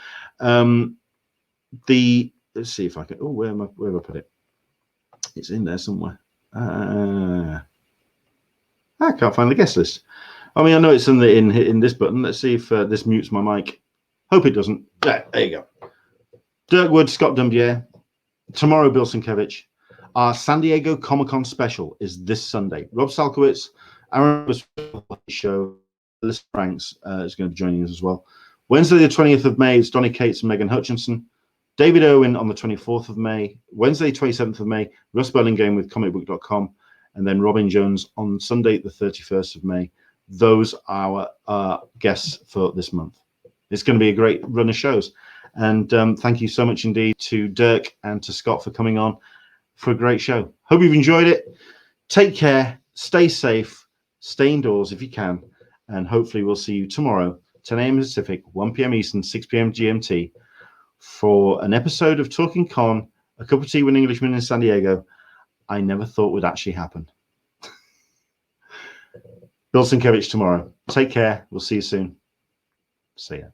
let's see if I can. Oh, where have I put it? It's in there somewhere. I can't find the guest list. I mean, I know it's in this button. Let's see if this mutes my mic. Hope it doesn't. There you go. Dirk Wood, Scott Dumbier. Tomorrow, Bill Sienkiewicz. Our San Diego Comic-Con special is this Sunday. Rob Salkowitz, Aaron show, Alyssa Franks is going to be joining us as well. Wednesday, the 20th of May, is Donny Cates and Megan Hutchinson. David Owen on the 24th of May. Wednesday, 27th of May, Russ Burlingame with comicbook.com. And then Robin Jones on Sunday, the 31st of May. Those are our guests for this month. It's going to be a great run of shows. And thank you so much indeed to Dirk and to Scott for coming on for a great show. Hope you've enjoyed it. Take care. Stay safe. Stay indoors if you can. And hopefully we'll see you tomorrow, 10 a.m. Pacific, 1 p.m. Eastern, 6 p.m. GMT, for an episode of Talking Con, a cup of tea with an Englishman in San Diego I never thought would actually happen. Bill Sienkiewicz tomorrow. Take care. We'll see you soon. See ya.